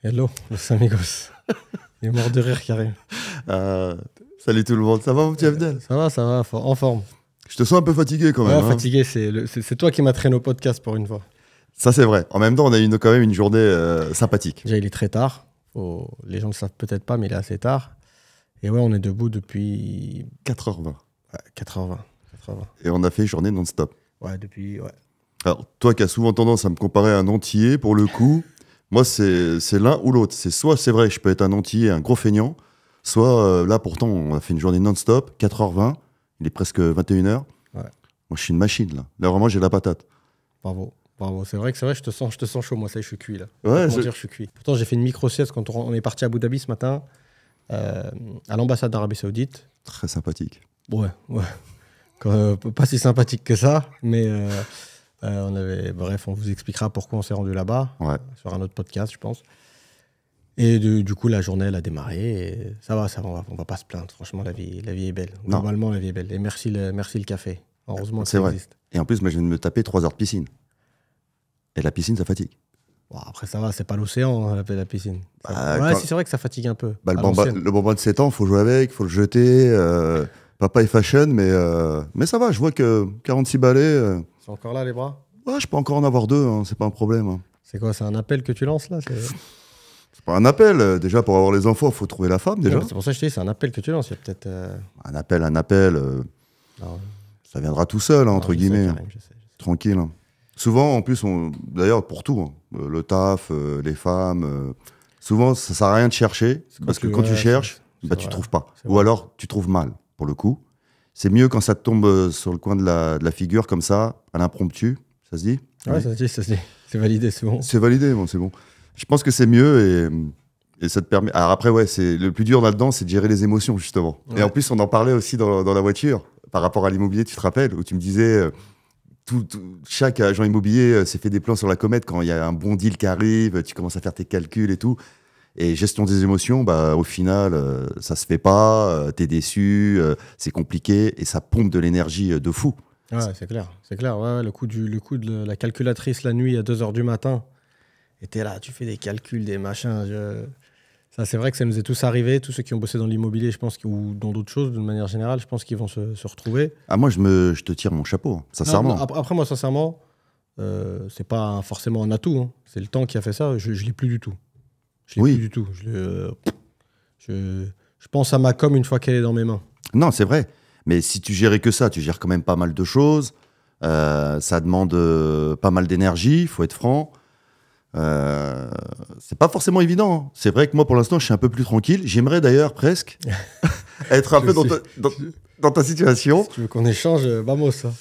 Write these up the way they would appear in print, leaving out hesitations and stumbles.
Hello, los amigos. Il est mort de rire, Karim. Salut tout le monde, ça va mon petit Abdel? Ça va, en forme. Je te sens un peu fatigué quand même. Ouais, fatigué, c'est toi qui m'as traîné au podcast pour une fois. Ça c'est vrai. En même temps, on a eu quand même une journée sympathique. Déjà, il est très tard. Les gens ne le savent peut-être pas, mais il est assez tard. Et ouais, on est debout depuis 4h20. Ouais, 4h20. Et on a fait journée non-stop. Ouais, depuis... Ouais. Alors, toi qui as souvent tendance à me comparer à un antillais, pour le coup, moi c'est l'un ou l'autre. C'est soit c'est vrai, je peux être un antillais, un gros feignant, soit là pourtant on a fait une journée non-stop, 4h20, il est presque 21h. Ouais. Moi je suis une machine là. Là vraiment j'ai la patate. Bravo. C'est vrai, je te sens chaud, moi, ça y est, je suis cuit là. Ouais, Comment dire, je suis cuit. Pourtant, j'ai fait une micro-sieste quand on est parti à Abu Dhabi ce matin, à l'ambassade d'Arabie Saoudite. Très sympathique. Ouais. Pas si sympathique que ça, mais bref, on vous expliquera pourquoi on s'est rendu là-bas, sur un autre podcast, je pense. Et du coup, la journée, elle a démarré. Et ça va, on va pas se plaindre. Franchement, la vie est belle. Non. Normalement, la vie est belle. Et merci le café. Heureusement que C'est ça vrai. existe. Et en plus, moi je viens de me taper 3 heures de piscine. Et la piscine, ça fatigue. Bon, après, ça va, c'est pas l'océan, la piscine. Si, c'est vrai que ça fatigue un peu. Le bambin de 7 ans, il faut jouer avec, il faut le jeter. Papa est fashion, mais ça va, je vois que 46 balais. C'est encore là, les bras? Ouais, je peux encore en avoir 2, hein, c'est pas un problème. Hein. C'est quoi, c'est un appel que tu lances là? C'est pas un appel. Déjà, pour avoir les enfants, il faut trouver la femme, déjà. C'est pour ça que je te dis, c'est un appel que tu lances. Il y a peut-être. Un appel. Ça viendra tout seul, hein, entre guillemets. Je sais. Tranquille. Hein. Souvent, en plus, d'ailleurs, pour tout, hein, le taf, les femmes, souvent, ça sert à rien de chercher, parce que quand tu cherches, tu trouves pas. Ou alors, tu trouves mal, pour le coup. C'est mieux quand ça te tombe sur le coin de la figure, comme ça, à l'impromptu. Ça se dit? Ouais, ça se dit. C'est validé, c'est bon. C'est validé, bon, c'est bon. Je pense que c'est mieux et ça te permet... Alors après, ouais, le plus dur là-dedans, c'est de gérer les émotions, justement. Ouais. Et en plus, on en parlait aussi dans la voiture, par rapport à l'immobilier, tu te rappelles, où tu me disais... chaque agent immobilier s'est fait des plans sur la comète quand il y a un bon deal qui arrive, tu commences à faire tes calculs et tout. Et gestion des émotions, au final, ça se fait pas, t'es déçu, c'est compliqué et ça pompe de l'énergie de fou. Ouais, c'est clair. Ouais, le coup de la calculatrice la nuit à 2h du matin, et t'es là, tu fais des calculs, des machins. Ça, c'est vrai que ça nous est tous arrivé, tous ceux qui ont bossé dans l'immobilier, je pense, ou dans d'autres choses, d'une manière générale, je pense qu'ils vont se retrouver. Ah, moi, je te tire mon chapeau, sincèrement. Non, après, moi, sincèrement, c'est pas forcément un atout. Hein. C'est le temps qui a fait ça. Je l'ai plus du tout. Plus du tout. Je pense à ma com une fois qu'elle est dans mes mains. Non, c'est vrai. Mais si tu gérais que ça, tu gères quand même pas mal de choses. Ça demande pas mal d'énergie, il faut être franc. C'est pas forcément évident. Hein. C'est vrai que moi, pour l'instant, je suis un peu plus tranquille. J'aimerais d'ailleurs presque être un peu dans ta situation. Si tu veux qu'on échange, vamos. Ça.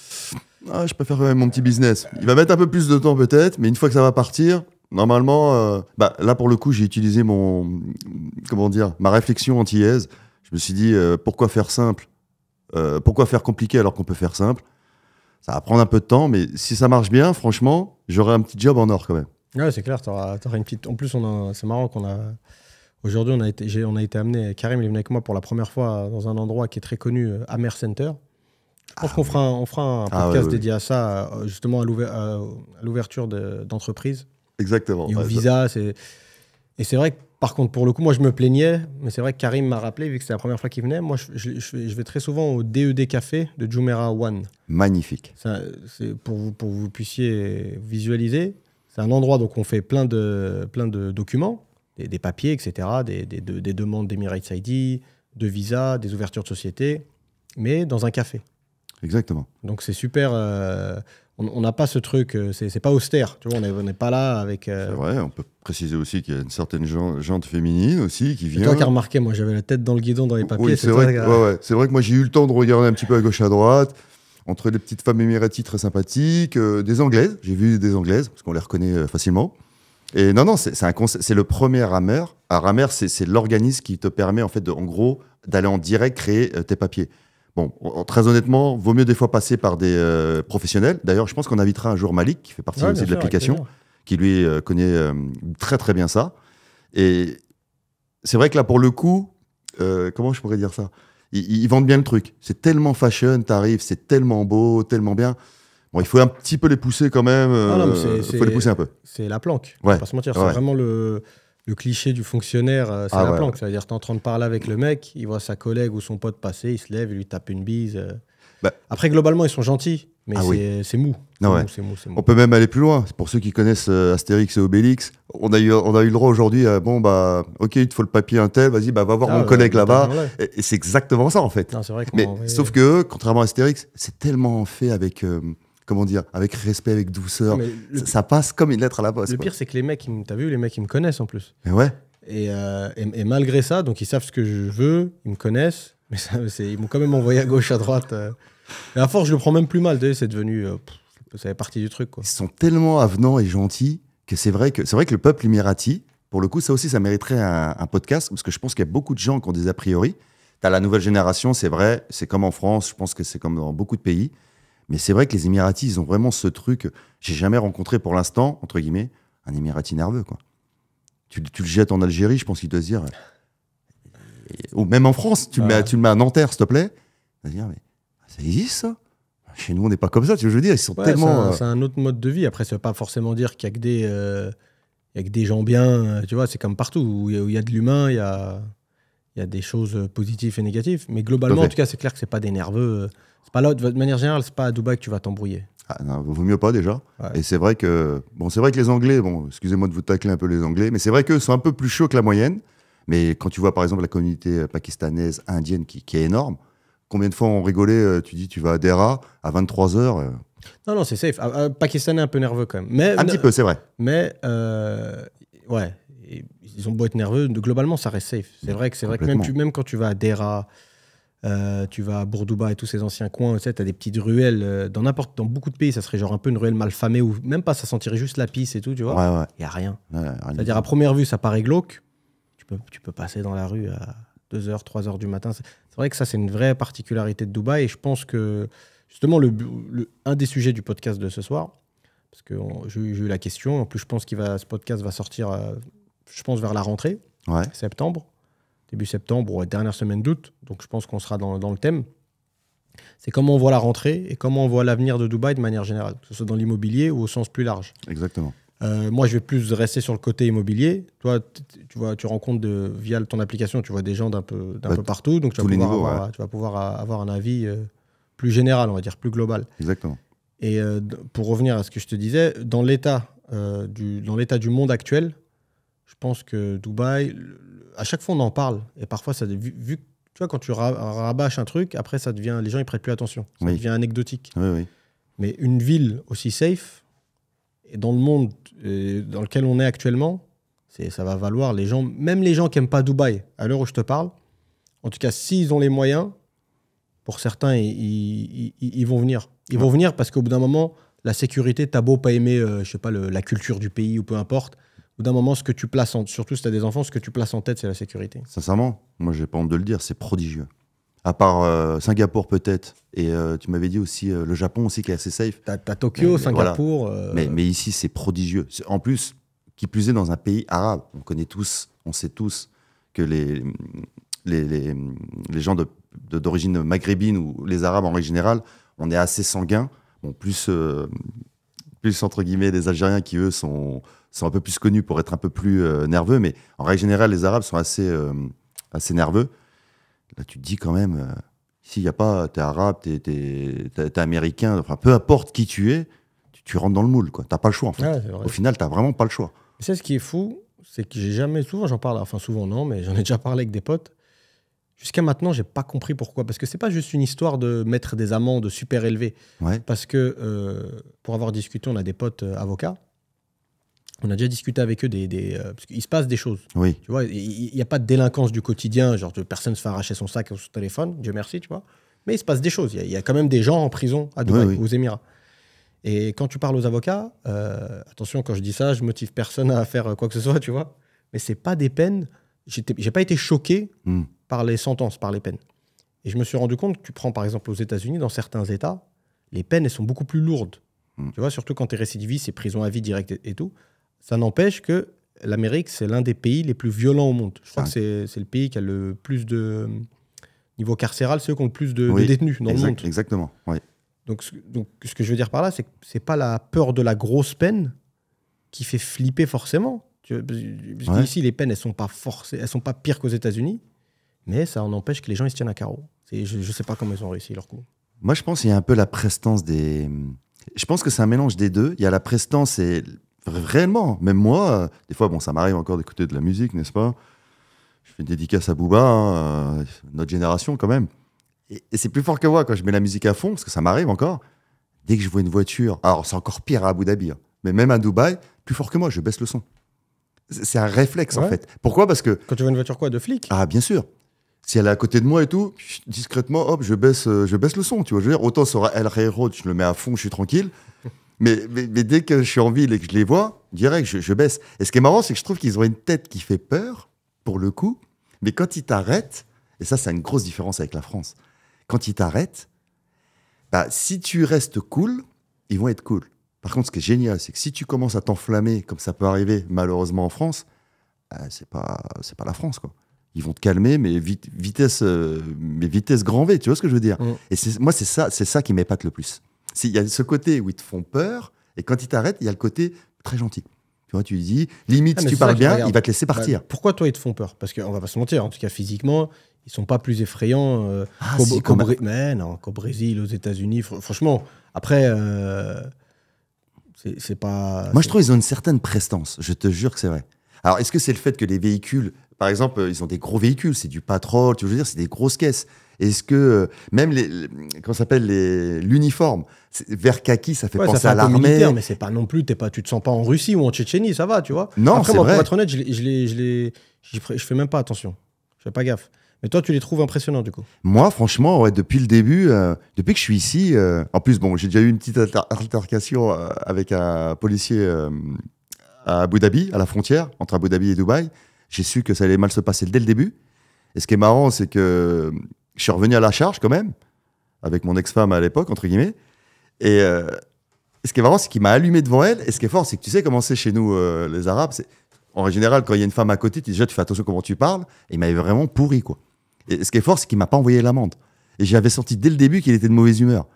Je préfère quand même mon petit business. Il va mettre un peu plus de temps peut-être, mais une fois que ça va partir, normalement, là pour le coup, j'ai utilisé ma réflexion antillaise. Je me suis dit, pourquoi faire simple? Pourquoi faire compliqué alors qu'on peut faire simple? Ça va prendre un peu de temps, mais si ça marche bien, franchement, j'aurai un petit job en or quand même. Ouais, c'est clair, t'auras une petite... En plus, c'est marrant qu'on a... Aujourd'hui, on a été amené... Karim, il est venu avec moi pour la première fois dans un endroit qui est très connu, Amer Center. Je pense qu'on fera un podcast dédié à ça, justement à l'ouverture d'entreprises. Exactement. Et au visa, Et c'est vrai que, par contre, pour le coup, moi, je me plaignais, mais c'est vrai que Karim m'a rappelé, vu que c'était la première fois qu'il venait, moi, je vais très souvent au DED Café de Jumeirah One. Magnifique. C'est pour que vous puissiez visualiser. C'est un endroit, donc on fait plein de documents, des papiers, etc., des demandes d'Emirates ID, de visa, des ouvertures de société, mais dans un café. Exactement. Donc c'est super... on n'a pas ce truc, c'est pas austère, tu vois, on n'est pas là avec... C'est vrai, on peut préciser aussi qu'il y a une certaine jante féminine aussi qui vient... C'est toi qui as remarqué, moi j'avais la tête dans le guidon dans les papiers. Oui, c'est vrai que moi j'ai eu le temps de regarder un petit peu à gauche à droite, entre des petites femmes émiraties très sympathiques, des anglaises, j'ai vu des anglaises, parce qu'on les reconnaît facilement. Et non, c'est le premier Amer. Alors Amer, c'est l'organisme qui te permet en fait en gros d'aller en direct créer tes papiers. Bon, très honnêtement, vaut mieux des fois passer par des professionnels. D'ailleurs, je pense qu'on invitera un jour Malik, qui fait partie aussi de l'application, qui lui connaît très très bien ça. Et c'est vrai que là, pour le coup, comment je pourrais dire ça, ils vendent bien le truc. C'est tellement fashion, t'arrives, c'est tellement beau, tellement bien. Bon, il faut un petit peu les pousser quand même. Il faut les pousser un peu. C'est la planque, ouais. on va pas se mentir. C'est vraiment le cliché du fonctionnaire, c'est la planque. C'est-à-dire, tu es en train de parler avec le mec, il voit sa collègue ou son pote passer, il se lève, il lui tape une bise. Après, globalement, ils sont gentils, mais c'est mou. C'est mou. On peut même aller plus loin. Pour ceux qui connaissent Astérix et Obélix, on a eu le droit aujourd'hui à ok, il te faut le papier Intel, vas-y, va voir mon collègue là-bas. Et c'est exactement ça, en fait. Non, vrai sauf que, contrairement à Astérix, c'est tellement fait avec. Avec respect, avec douceur. Ça passe comme une lettre à la poste. Le pire, c'est que les mecs, t'as vu, les mecs, ils me connaissent en plus. Et ouais. Et malgré ça, donc ils savent ce que je veux, ils me connaissent, mais ils m'ont quand même envoyé à gauche, à droite. Et à force, je le prends même plus mal. C'est devenu. Ça fait partie du truc, quoi. Ils sont tellement avenants et gentils que c'est vrai que le peuple émirati, pour le coup, ça aussi, ça mériterait un podcast, parce que je pense qu'il y a beaucoup de gens qui ont des a priori. T'as la nouvelle génération, c'est vrai, c'est comme en France, je pense que c'est comme dans beaucoup de pays. Mais c'est vrai que les Émiratis, ils ont vraiment ce truc. J'ai jamais rencontré pour l'instant, entre guillemets, un Émirati nerveux, quoi. Tu le jettes en Algérie, je pense qu'il doit se dire. Ou même en France, tu le mets à Nanterre, s'il te plaît. Il va se dire, mais ça existe, ça? Chez nous, on n'est pas comme ça, tu veux, je veux dire. Ils sont tellement. C'est un autre mode de vie. Après, ça ne veut pas forcément dire qu'il y a que des gens bien. Tu vois, c'est comme partout. Où il y a de l'humain, il y a des choses positives et négatives. Mais globalement, en tout cas, c'est clair que ce n'est pas des nerveux. C'est pas là, de manière générale, c'est pas à Dubaï que tu vas t'embrouiller. Ah non, vaut mieux pas déjà. Ouais. Et c'est vrai que les Anglais, excusez-moi de vous tacler un peu les Anglais, mais c'est vrai qu'eux sont un peu plus chauds que la moyenne. Mais quand tu vois par exemple la communauté pakistanaise, indienne qui est énorme, combien de fois on rigolait, tu dis tu vas à Dera à 23h. Non, c'est safe. Pakistanais un peu nerveux quand même. Mais, un petit peu, c'est vrai. Mais ouais, ils ont beau être nerveux, globalement ça reste safe. C'est vrai que même quand tu vas à Dera, tu vas à Bourdouba et tous ces anciens coins, tu as des petites ruelles. Dans beaucoup de pays, ça serait genre un peu une ruelle mal famée, ou même pas, ça sentirait juste la pisse et tout, tu vois. Ouais. Il n'y a rien. Ouais, c'est-à-dire, à première vue, ça paraît glauque. Tu peux passer dans la rue à 2h, 3h du matin. C'est vrai que ça, c'est une vraie particularité de Dubaï. Et je pense que, justement, un des sujets du podcast de ce soir, parce que j'ai eu la question, en plus, je pense que ce podcast va sortir, je pense, vers la rentrée, septembre. Début septembre ou dernière semaine d'août, donc je pense qu'on sera dans le thème. C'est comment on voit la rentrée et comment on voit l'avenir de Dubaï de manière générale, que ce soit dans l'immobilier ou au sens plus large. Exactement. Moi, je vais plus rester sur le côté immobilier. Toi, tu rencontres via ton application, tu vois des gens d'un peu partout, donc tu vas pouvoir avoir un avis plus général, on va dire, plus global. Exactement. Et pour revenir à ce que je te disais, dans l'état du monde actuel, je pense que Dubaï, à chaque fois on en parle, et parfois ça vu tu vois, quand tu rabâches un truc, après ça devient, les gens ils prêtent plus attention, ça devient anecdotique. Oui. Mais une ville aussi safe, et dans le monde dans lequel on est actuellement, ça va valoir même les gens qui n'aiment pas Dubaï, à l'heure où je te parle, en tout cas s'ils ont les moyens, pour certains ils vont venir. Ils vont venir parce qu'au bout d'un moment, la sécurité, t'as beau pas aimer je sais pas, la culture du pays ou peu importe, au bout d'un moment, ce que tu places, surtout si tu as des enfants, ce que tu places en tête, c'est la sécurité. Sincèrement, moi, j'ai pas honte de le dire, c'est prodigieux. À part Singapour peut-être, et tu m'avais dit aussi le Japon aussi qui est assez safe. T'as Tokyo, Singapour. Voilà. Mais ici, c'est prodigieux. En plus, qui plus est dans un pays arabe. On sait tous que les gens d'origine maghrébine ou les Arabes en règle générale, on est assez sanguin. Bon, plus entre guillemets des Algériens qui eux sont un peu plus connus pour être un peu plus nerveux, mais en règle générale, les Arabes sont assez nerveux. Là, tu te dis quand même, s'il n'y a pas, t'es arabe, t'es américain, enfin, peu importe qui tu es, tu rentres dans le moule, quoi. T'as pas le choix, en fait. Ouais, au final, t'as vraiment pas le choix. C'est ce qui est fou, c'est que souvent j'en parle, enfin souvent non, mais j'en ai déjà parlé avec des potes. Jusqu'à maintenant, j'ai pas compris pourquoi. Parce que c'est pas juste une histoire de mettre des amendes super élevées. Ouais. Parce que, pour avoir discuté, on a des potes avocats. On a déjà discuté avec eux parce qu'il se passe des choses. Oui. Tu vois, il n'y a pas de délinquance du quotidien, genre personne ne se fait arracher son sac ou son téléphone, Dieu merci, tu vois. Mais il se passe des choses. Il y a quand même des gens en prison à Dubaï, aux Émirats. Et quand tu parles aux avocats, attention, quand je dis ça, je motive personne à faire quoi que ce soit, tu vois. Mais c'est pas des peines. J'ai pas été choqué par les sentences, par les peines. Et je me suis rendu compte que tu prends par exemple aux États-Unis, dans certains États, les peines elles sont beaucoup plus lourdes. Tu vois, surtout quand tu es récidiviste, c'est prison à vie directe et tout. Ça n'empêche que l'Amérique, c'est l'un des pays les plus violents au monde. Je crois que c'est le pays qui a le plus de niveau carcéral, c'est eux qui ont le plus de détenus dans le monde. Exactement. Oui. Donc, ce que je veux dire par là, c'est que c'est pas la peur de la grosse peine qui fait flipper forcément. Ici, les peines, elles sont pas forcées, elles sont pas pires qu'aux États-Unis, mais ça en empêche que les gens ils se tiennent à carreau. Je sais pas comment ils ont réussi leur coup. Moi, je pense qu'il y a un peu la prestance des. Je pense que c'est un mélange des deux. Il y a la prestance et réellement, même moi, des fois, bon, ça m'arrive encore d'écouter de la musique, n'est-ce pas? Je fais une dédicace à Booba, hein, notre génération quand même. Et c'est plus fort que moi quand je mets la musique à fond, parce que ça m'arrive encore. Dès que je vois une voiture, alors c'est encore pire à Abu Dhabi, hein, mais même à Dubaï, plus fort que moi, je baisse le son. C'est un réflexe en fait. Pourquoi? Parce que. Quand tu vois une voiture quoi, de flic? Ah, bien sûr. Si elle est à côté de moi et tout, discrètement, hop, je baisse le son, tu vois. Je veux dire, autant sur El Railroad, je le mets à fond, je suis tranquille. mais dès que je suis en ville et que je les vois, direct, je baisse. Et ce qui est marrant, c'est que je trouve qu'ils ont une tête qui fait peur, pour le coup. Mais quand ils t'arrêtent, et ça, c'est une grosse différence avec la France. Quand ils t'arrêtent, bah, si tu restes cool, ils vont être cool. Par contre, ce qui est génial, c'est que si tu commences à t'enflammer, comme ça peut arriver malheureusement en France, c'est pas la France, quoi. Ils vont te calmer, mais vitesse grand V, tu vois ce que je veux dire? Et moi, c'est ça qui m'épate le plus. Il y a ce côté où ils te font peur, et quand ils t'arrêtent, il y a le côté très gentil. Tu vois, tu lui dis, limite, si tu parles bien, il va te laisser partir. Pourquoi toi, ils te font peur? Parce qu'on va pas se mentir, en tout cas physiquement, ils sont pas plus effrayants qu'au Brésil, aux États-Unis. Franchement, après, c'est pas. Moi, je trouve qu'ils ont une certaine prestance. Je te jure que c'est vrai. Alors, est-ce que c'est le fait que les véhicules, par exemple, ils ont des gros véhicules, c'est du pétrole, tu veux dire, c'est des grosses caisses. Est-ce que même comment s'appelle l'uniforme, vert kaki, ça fait penser à l'armée. Mais c'est pas non plus, tu te sens pas en Russie ou en Tchétchénie, ça va, tu vois. Non, après, c'est moi, vrai. Pour être honnête, je fais même pas attention. Je fais pas gaffe. Mais toi, tu les trouves impressionnants, du coup? Moi, franchement, ouais, depuis le début, depuis que je suis ici, en plus, bon, j'ai déjà eu une petite altercation avec un policier à Abu Dhabi, à la frontière, entre Abu Dhabi et Dubaï. J'ai su que ça allait mal se passer dès le début. Et ce qui est marrant, c'est que je suis revenu à la charge quand même, avec mon ex-femme à l'époque, entre guillemets. Et ce qui est marrant, c'est qu'il m'a allumé devant elle. Et ce qui est fort, c'est que tu sais comment c'est chez nous, les Arabes. En général, quand il y a une femme à côté, tu fais attention comment tu parles. Et il m'avait vraiment pourri, quoi. Et ce qui est fort, c'est qu'il m'a pas envoyé l'amende. Et j'avais senti dès le début qu'il était de mauvaise humeur.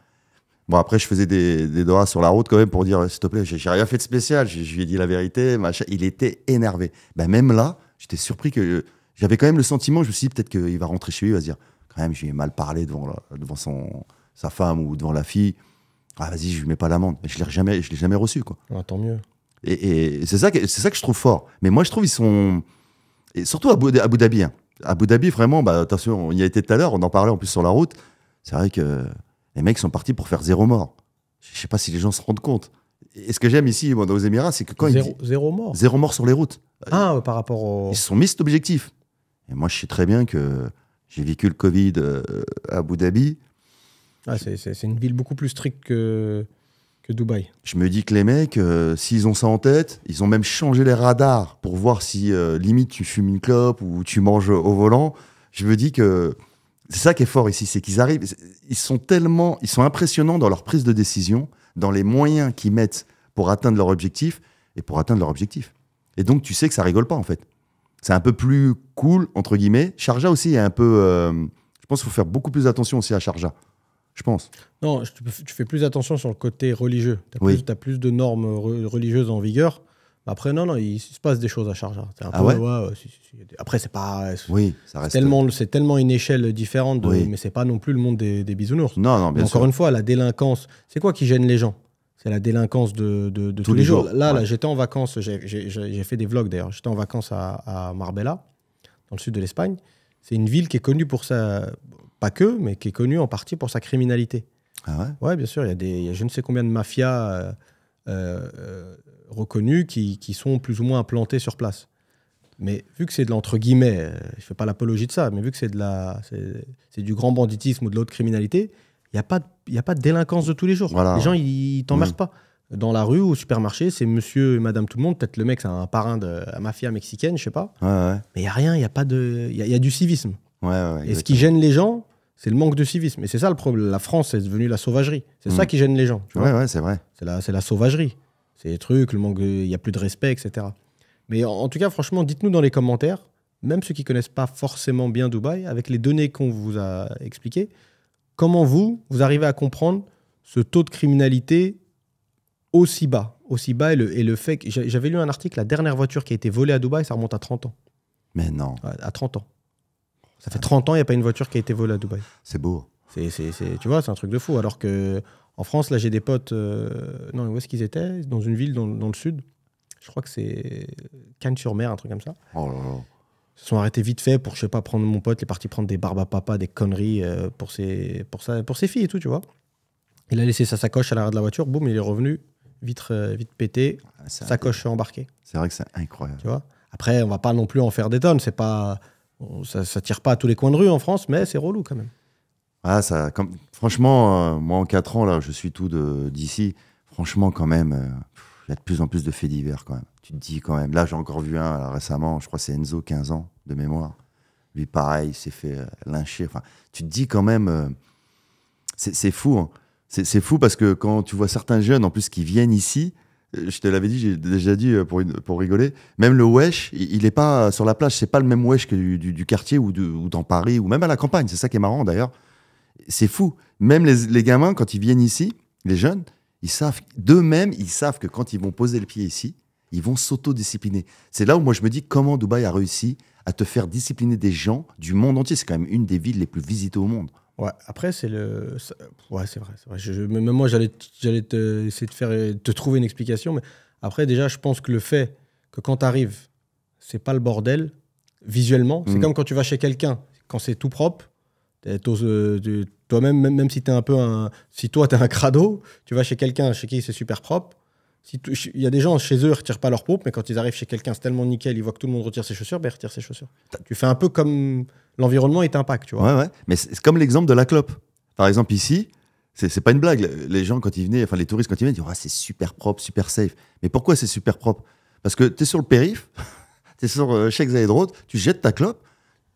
Bon, après, je faisais des doigts sur la route quand même pour dire, s'il te plaît, j'ai rien fait de spécial. Je lui ai dit la vérité, machin. Il était énervé. Ben, même là, j'étais surpris que j'avais quand même le sentiment, je me suis dit peut-être qu'il va rentrer chez lui, il va se dire, quand même, je lui ai mal parlé devant sa femme ou devant la fille. Ah, vas-y, je lui mets pas l'amende. Mais je l'ai jamais reçu, quoi. Ah, tant mieux. Et c'est ça que je trouve fort. Mais moi, je trouve ils sont, et surtout à Abu Dhabi. Hein. Abu Dhabi, vraiment, bah, attention, on y a été tout à l'heure, on en parlait en plus sur la route. C'est vrai que les mecs sont partis pour faire 0 mort. Je sais pas si les gens se rendent compte. Et ce que j'aime ici, moi, dans les Émirats, c'est que quand zéro mort. 0 mort sur les routes. Ah, par rapport au. Ils se sont mis cet objectif. Et moi, je sais très bien que j'ai vécu le Covid à Abu Dhabi. Ah, c'est une ville beaucoup plus stricte que Dubaï. Je me dis que les mecs, s'ils ont ça en tête, ils ont même changé les radars pour voir si, limite, tu fumes une clope ou tu manges au volant. Je me dis que c'est ça qui est fort ici, c'est qu'ils arrivent, ils sont impressionnants dans leur prise de décision, dans les moyens qu'ils mettent pour atteindre leur objectif et pour atteindre leur objectif. Et donc, tu sais que ça rigole pas, en fait. C'est un peu plus cool, entre guillemets. Sharjah aussi est un peu... je pense qu'il faut faire beaucoup plus attention aussi à Sharjah. Je pense. Non, tu fais plus attention sur le côté religieux. Oui. Tu as plus de normes religieuses en vigueur. Après, non, il se passe des choses à Sharjah. Après, c'est pas... Oui, ça reste... C'est tellement une échelle différente, mais c'est pas non plus le monde des bisounours. Non, bien sûr. Encore une fois, la délinquance, c'est quoi qui gêne les gens? C'est la délinquance de tous les jours. Là, j'étais en vacances, j'ai fait des vlogs d'ailleurs. J'étais en vacances à Marbella, dans le sud de l'Espagne. C'est une ville qui est connue pour sa... Pas que, mais qui est connue en partie pour sa criminalité. Ah ouais? Ouais, bien sûr. Il y a je ne sais combien de mafias reconnues qui sont plus ou moins implantées sur place. Mais vu que c'est de l'entre guillemets, je ne fais pas l'apologie de ça, mais vu que c'est du grand banditisme ou de l'autre criminalité, il n'y a pas de délinquance de tous les jours. Voilà. Les gens, ils t'emmerdent pas. Dans la rue ou au supermarché, c'est monsieur et madame tout le monde. Peut-être le mec, c'est un parrain de la mafia mexicaine, je sais pas. Ouais. Mais il n'y a rien, il y a du civisme. Ouais, et ce qui gêne les gens, c'est le manque de civisme. Et c'est ça le problème. La France est devenue la sauvagerie. C'est ça qui gêne les gens. Tu vois, ouais, c'est vrai. C'est la sauvagerie. C'est les trucs, il n'y a plus de respect, etc. Mais en tout cas, franchement, dites-nous dans les commentaires, même ceux qui ne connaissent pas forcément bien Dubaï, avec les données qu'on vous a expliquées, comment vous arrivez à comprendre ce taux de criminalité aussi bas. Et le fait que j'avais lu un article, la dernière voiture qui a été volée à Dubaï, ça remonte à 30 ans. Mais non. Ouais, à 30 ans. Ça fait 30 ans, il n'y a pas une voiture qui a été volée à Dubaï. C'est beau. Tu vois, c'est un truc de fou. Alors que en France, là, j'ai des potes. Non, où est-ce qu'ils étaient? Dans une ville dans le sud. Je crois que c'est Cannes-sur-Mer, un truc comme ça. Oh là là. Ils se sont arrêtés vite fait pour, je sais pas, prendre mon pote, il est parti prendre des barbes à papa, des conneries pour ses filles et tout, tu vois. Il a laissé sa sacoche à l'arrière de la voiture, boum, il est revenu, vitre pété, sacoche embarquée. C'est vrai que c'est incroyable. Tu vois. Après, on va pas non plus en faire des tonnes, c'est pas, ça tire pas à tous les coins de rue en France, mais c'est relou quand même. Ah, franchement, moi en 4 ans, là, je suis tout d'ici. Franchement, quand même, il y a de plus en plus de faits divers quand même. Tu te dis quand même. Là, j'ai encore vu un là, récemment, je crois que c'est Enzo, 15 ans de mémoire. Lui, pareil, il s'est fait lyncher. Enfin, tu te dis quand même, c'est fou. Hein. C'est fou parce que quand tu vois certains jeunes, en plus, qui viennent ici, je te l'avais dit, j'ai déjà dit pour rigoler, même le wesh, il est pas sur la plage, c'est pas le même wesh que du quartier ou dans Paris ou même à la campagne. C'est ça qui est marrant d'ailleurs. C'est fou. Même les gamins, quand ils viennent ici, les jeunes, ils savent d'eux-mêmes, ils savent que quand ils vont poser le pied ici, ils vont s'autodiscipliner. C'est là où moi je me dis comment Dubaï a réussi à te faire discipliner des gens du monde entier. C'est quand même une des villes les plus visitées au monde. Ouais, après, ouais, c'est vrai. Même moi, j'allais essayer de te trouver une explication. Mais après, déjà, je pense que le fait que quand tu arrives, c'est pas le bordel, visuellement, c'est comme quand tu vas chez quelqu'un, quand c'est tout propre, toi-même, même si t'es un peu si toi, t'es un crado, tu vas chez quelqu'un chez qui c'est super propre. Il y a des gens chez eux, ils retirent pas leurs pompes, mais quand ils arrivent chez quelqu'un, c'est tellement nickel, ils voient que tout le monde retire ses chaussures, ben ils retirent ses chaussures. Tu fais un peu comme l'environnement est impact, tu vois. Ouais. Mais c'est comme l'exemple de la clope. Par exemple, ici, c'est pas une blague. Les gens, quand ils venaient, enfin les touristes, quand ils viennent, ils disent c'est super propre, super safe. Mais pourquoi c'est super propre? Parce que tu es sur le périph', tu es sur Sheikh Zayed Road, tu jettes ta clope.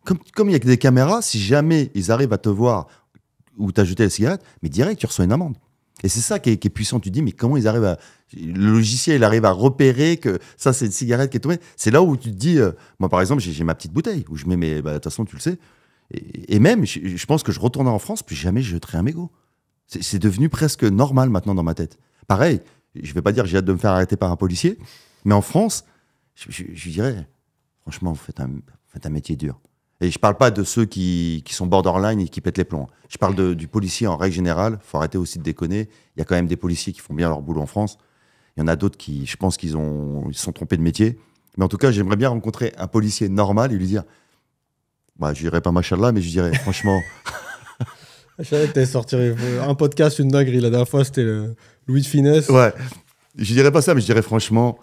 Comme il y a que des caméras, si jamais ils arrivent à te voir où tu as jeté la cigarette, mais direct, tu reçois une amende. Et c'est ça qui est puissant. Tu te dis, mais comment ils arrivent à. Le logiciel, il arrive à repérer que ça, c'est une cigarette qui est tombée. C'est là où tu te dis, moi, par exemple, j'ai ma petite bouteille où je mets mes. De toute façon, tu le sais. Et même, je pense que je retournerai en France, plus jamais je jetterai un mégot. C'est devenu presque normal maintenant dans ma tête. Pareil, je vais pas dire j'ai hâte de me faire arrêter par un policier, mais en France, je dirais, franchement, vous faites un métier dur. Et je parle pas de ceux qui sont borderline et qui pètent les plombs. Je parle du policier en règle générale. Faut arrêter aussi de déconner. Il y a quand même des policiers qui font bien leur boulot en France. Il y en a d'autres qui, je pense qu'ils se sont trompés de métier. Mais en tout cas, j'aimerais bien rencontrer un policier normal et lui dire, je dirais pas machallah, mais je dirais franchement. Je savais que t'allais sortir un podcast, une dinguerie. La dernière fois, c'était Louis de Finesse. Ouais. Je dirais pas ça, mais je dirais franchement,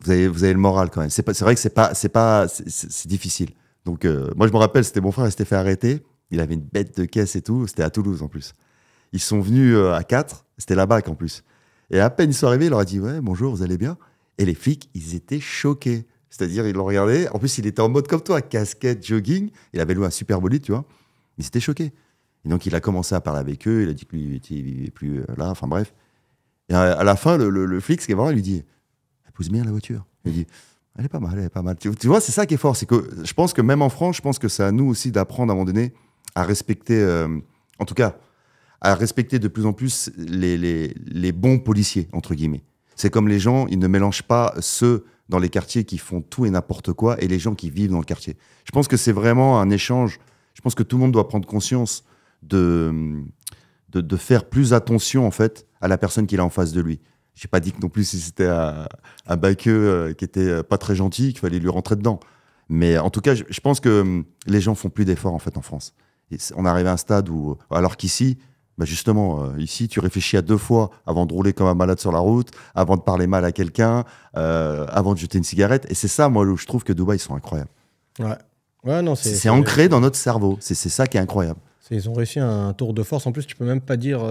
vous avez le moral quand même. C'est vrai que c'est difficile. Donc, moi, je me rappelle, c'était mon frère, il s'était fait arrêter. Il avait une bête de caisse et tout. C'était à Toulouse, en plus. Ils sont venus à 4. C'était la BAC, en plus. Et à peine ils sont arrivés, il leur a dit « Ouais, bonjour, vous allez bien ?» Et les flics, ils étaient choqués. C'est-à-dire, ils l'ont regardé. En plus, il était en mode comme toi, casquette, jogging. Il avait loué un super bolide, tu vois. Ils étaient choqués. Et donc, il a commencé à parler avec eux. Il a dit que lui, il vivait plus là. Enfin, bref. Et à la fin, le flic, ce qui est marrant, il lui dit « Elle pousse bien la voiture. » Il dit « Elle est pas mal, elle est pas mal. » Tu vois, c'est ça qui est fort. C'est que je pense que même en France, je pense que c'est à nous aussi d'apprendre à un moment donné à respecter, en tout cas, à respecter de plus en plus les bons policiers, entre guillemets. C'est comme les gens, ils ne mélangent pas ceux dans les quartiers qui font tout et n'importe quoi et les gens qui vivent dans le quartier. Je pense que c'est vraiment un échange. Je pense que tout le monde doit prendre conscience de faire plus attention, en fait, à la personne qu'il a en face de lui. J'ai pas dit que non plus si c'était un baqueux qui était pas très gentil, qu'il fallait lui rentrer dedans. Mais en tout cas, je pense que les gens font plus d'efforts, en fait, en France. Et on arrive à un stade où, alors qu'ici, justement, ici, tu réfléchis à 2 fois avant de rouler comme un malade sur la route, avant de parler mal à quelqu'un, avant de jeter une cigarette. Et c'est ça, moi, où je trouve que Dubaï, ils sont incroyables. Ouais, non, c'est ancré dans notre cerveau. C'est ça qui est incroyable. Ils ont réussi un tour de force. En plus, tu peux même pas dire...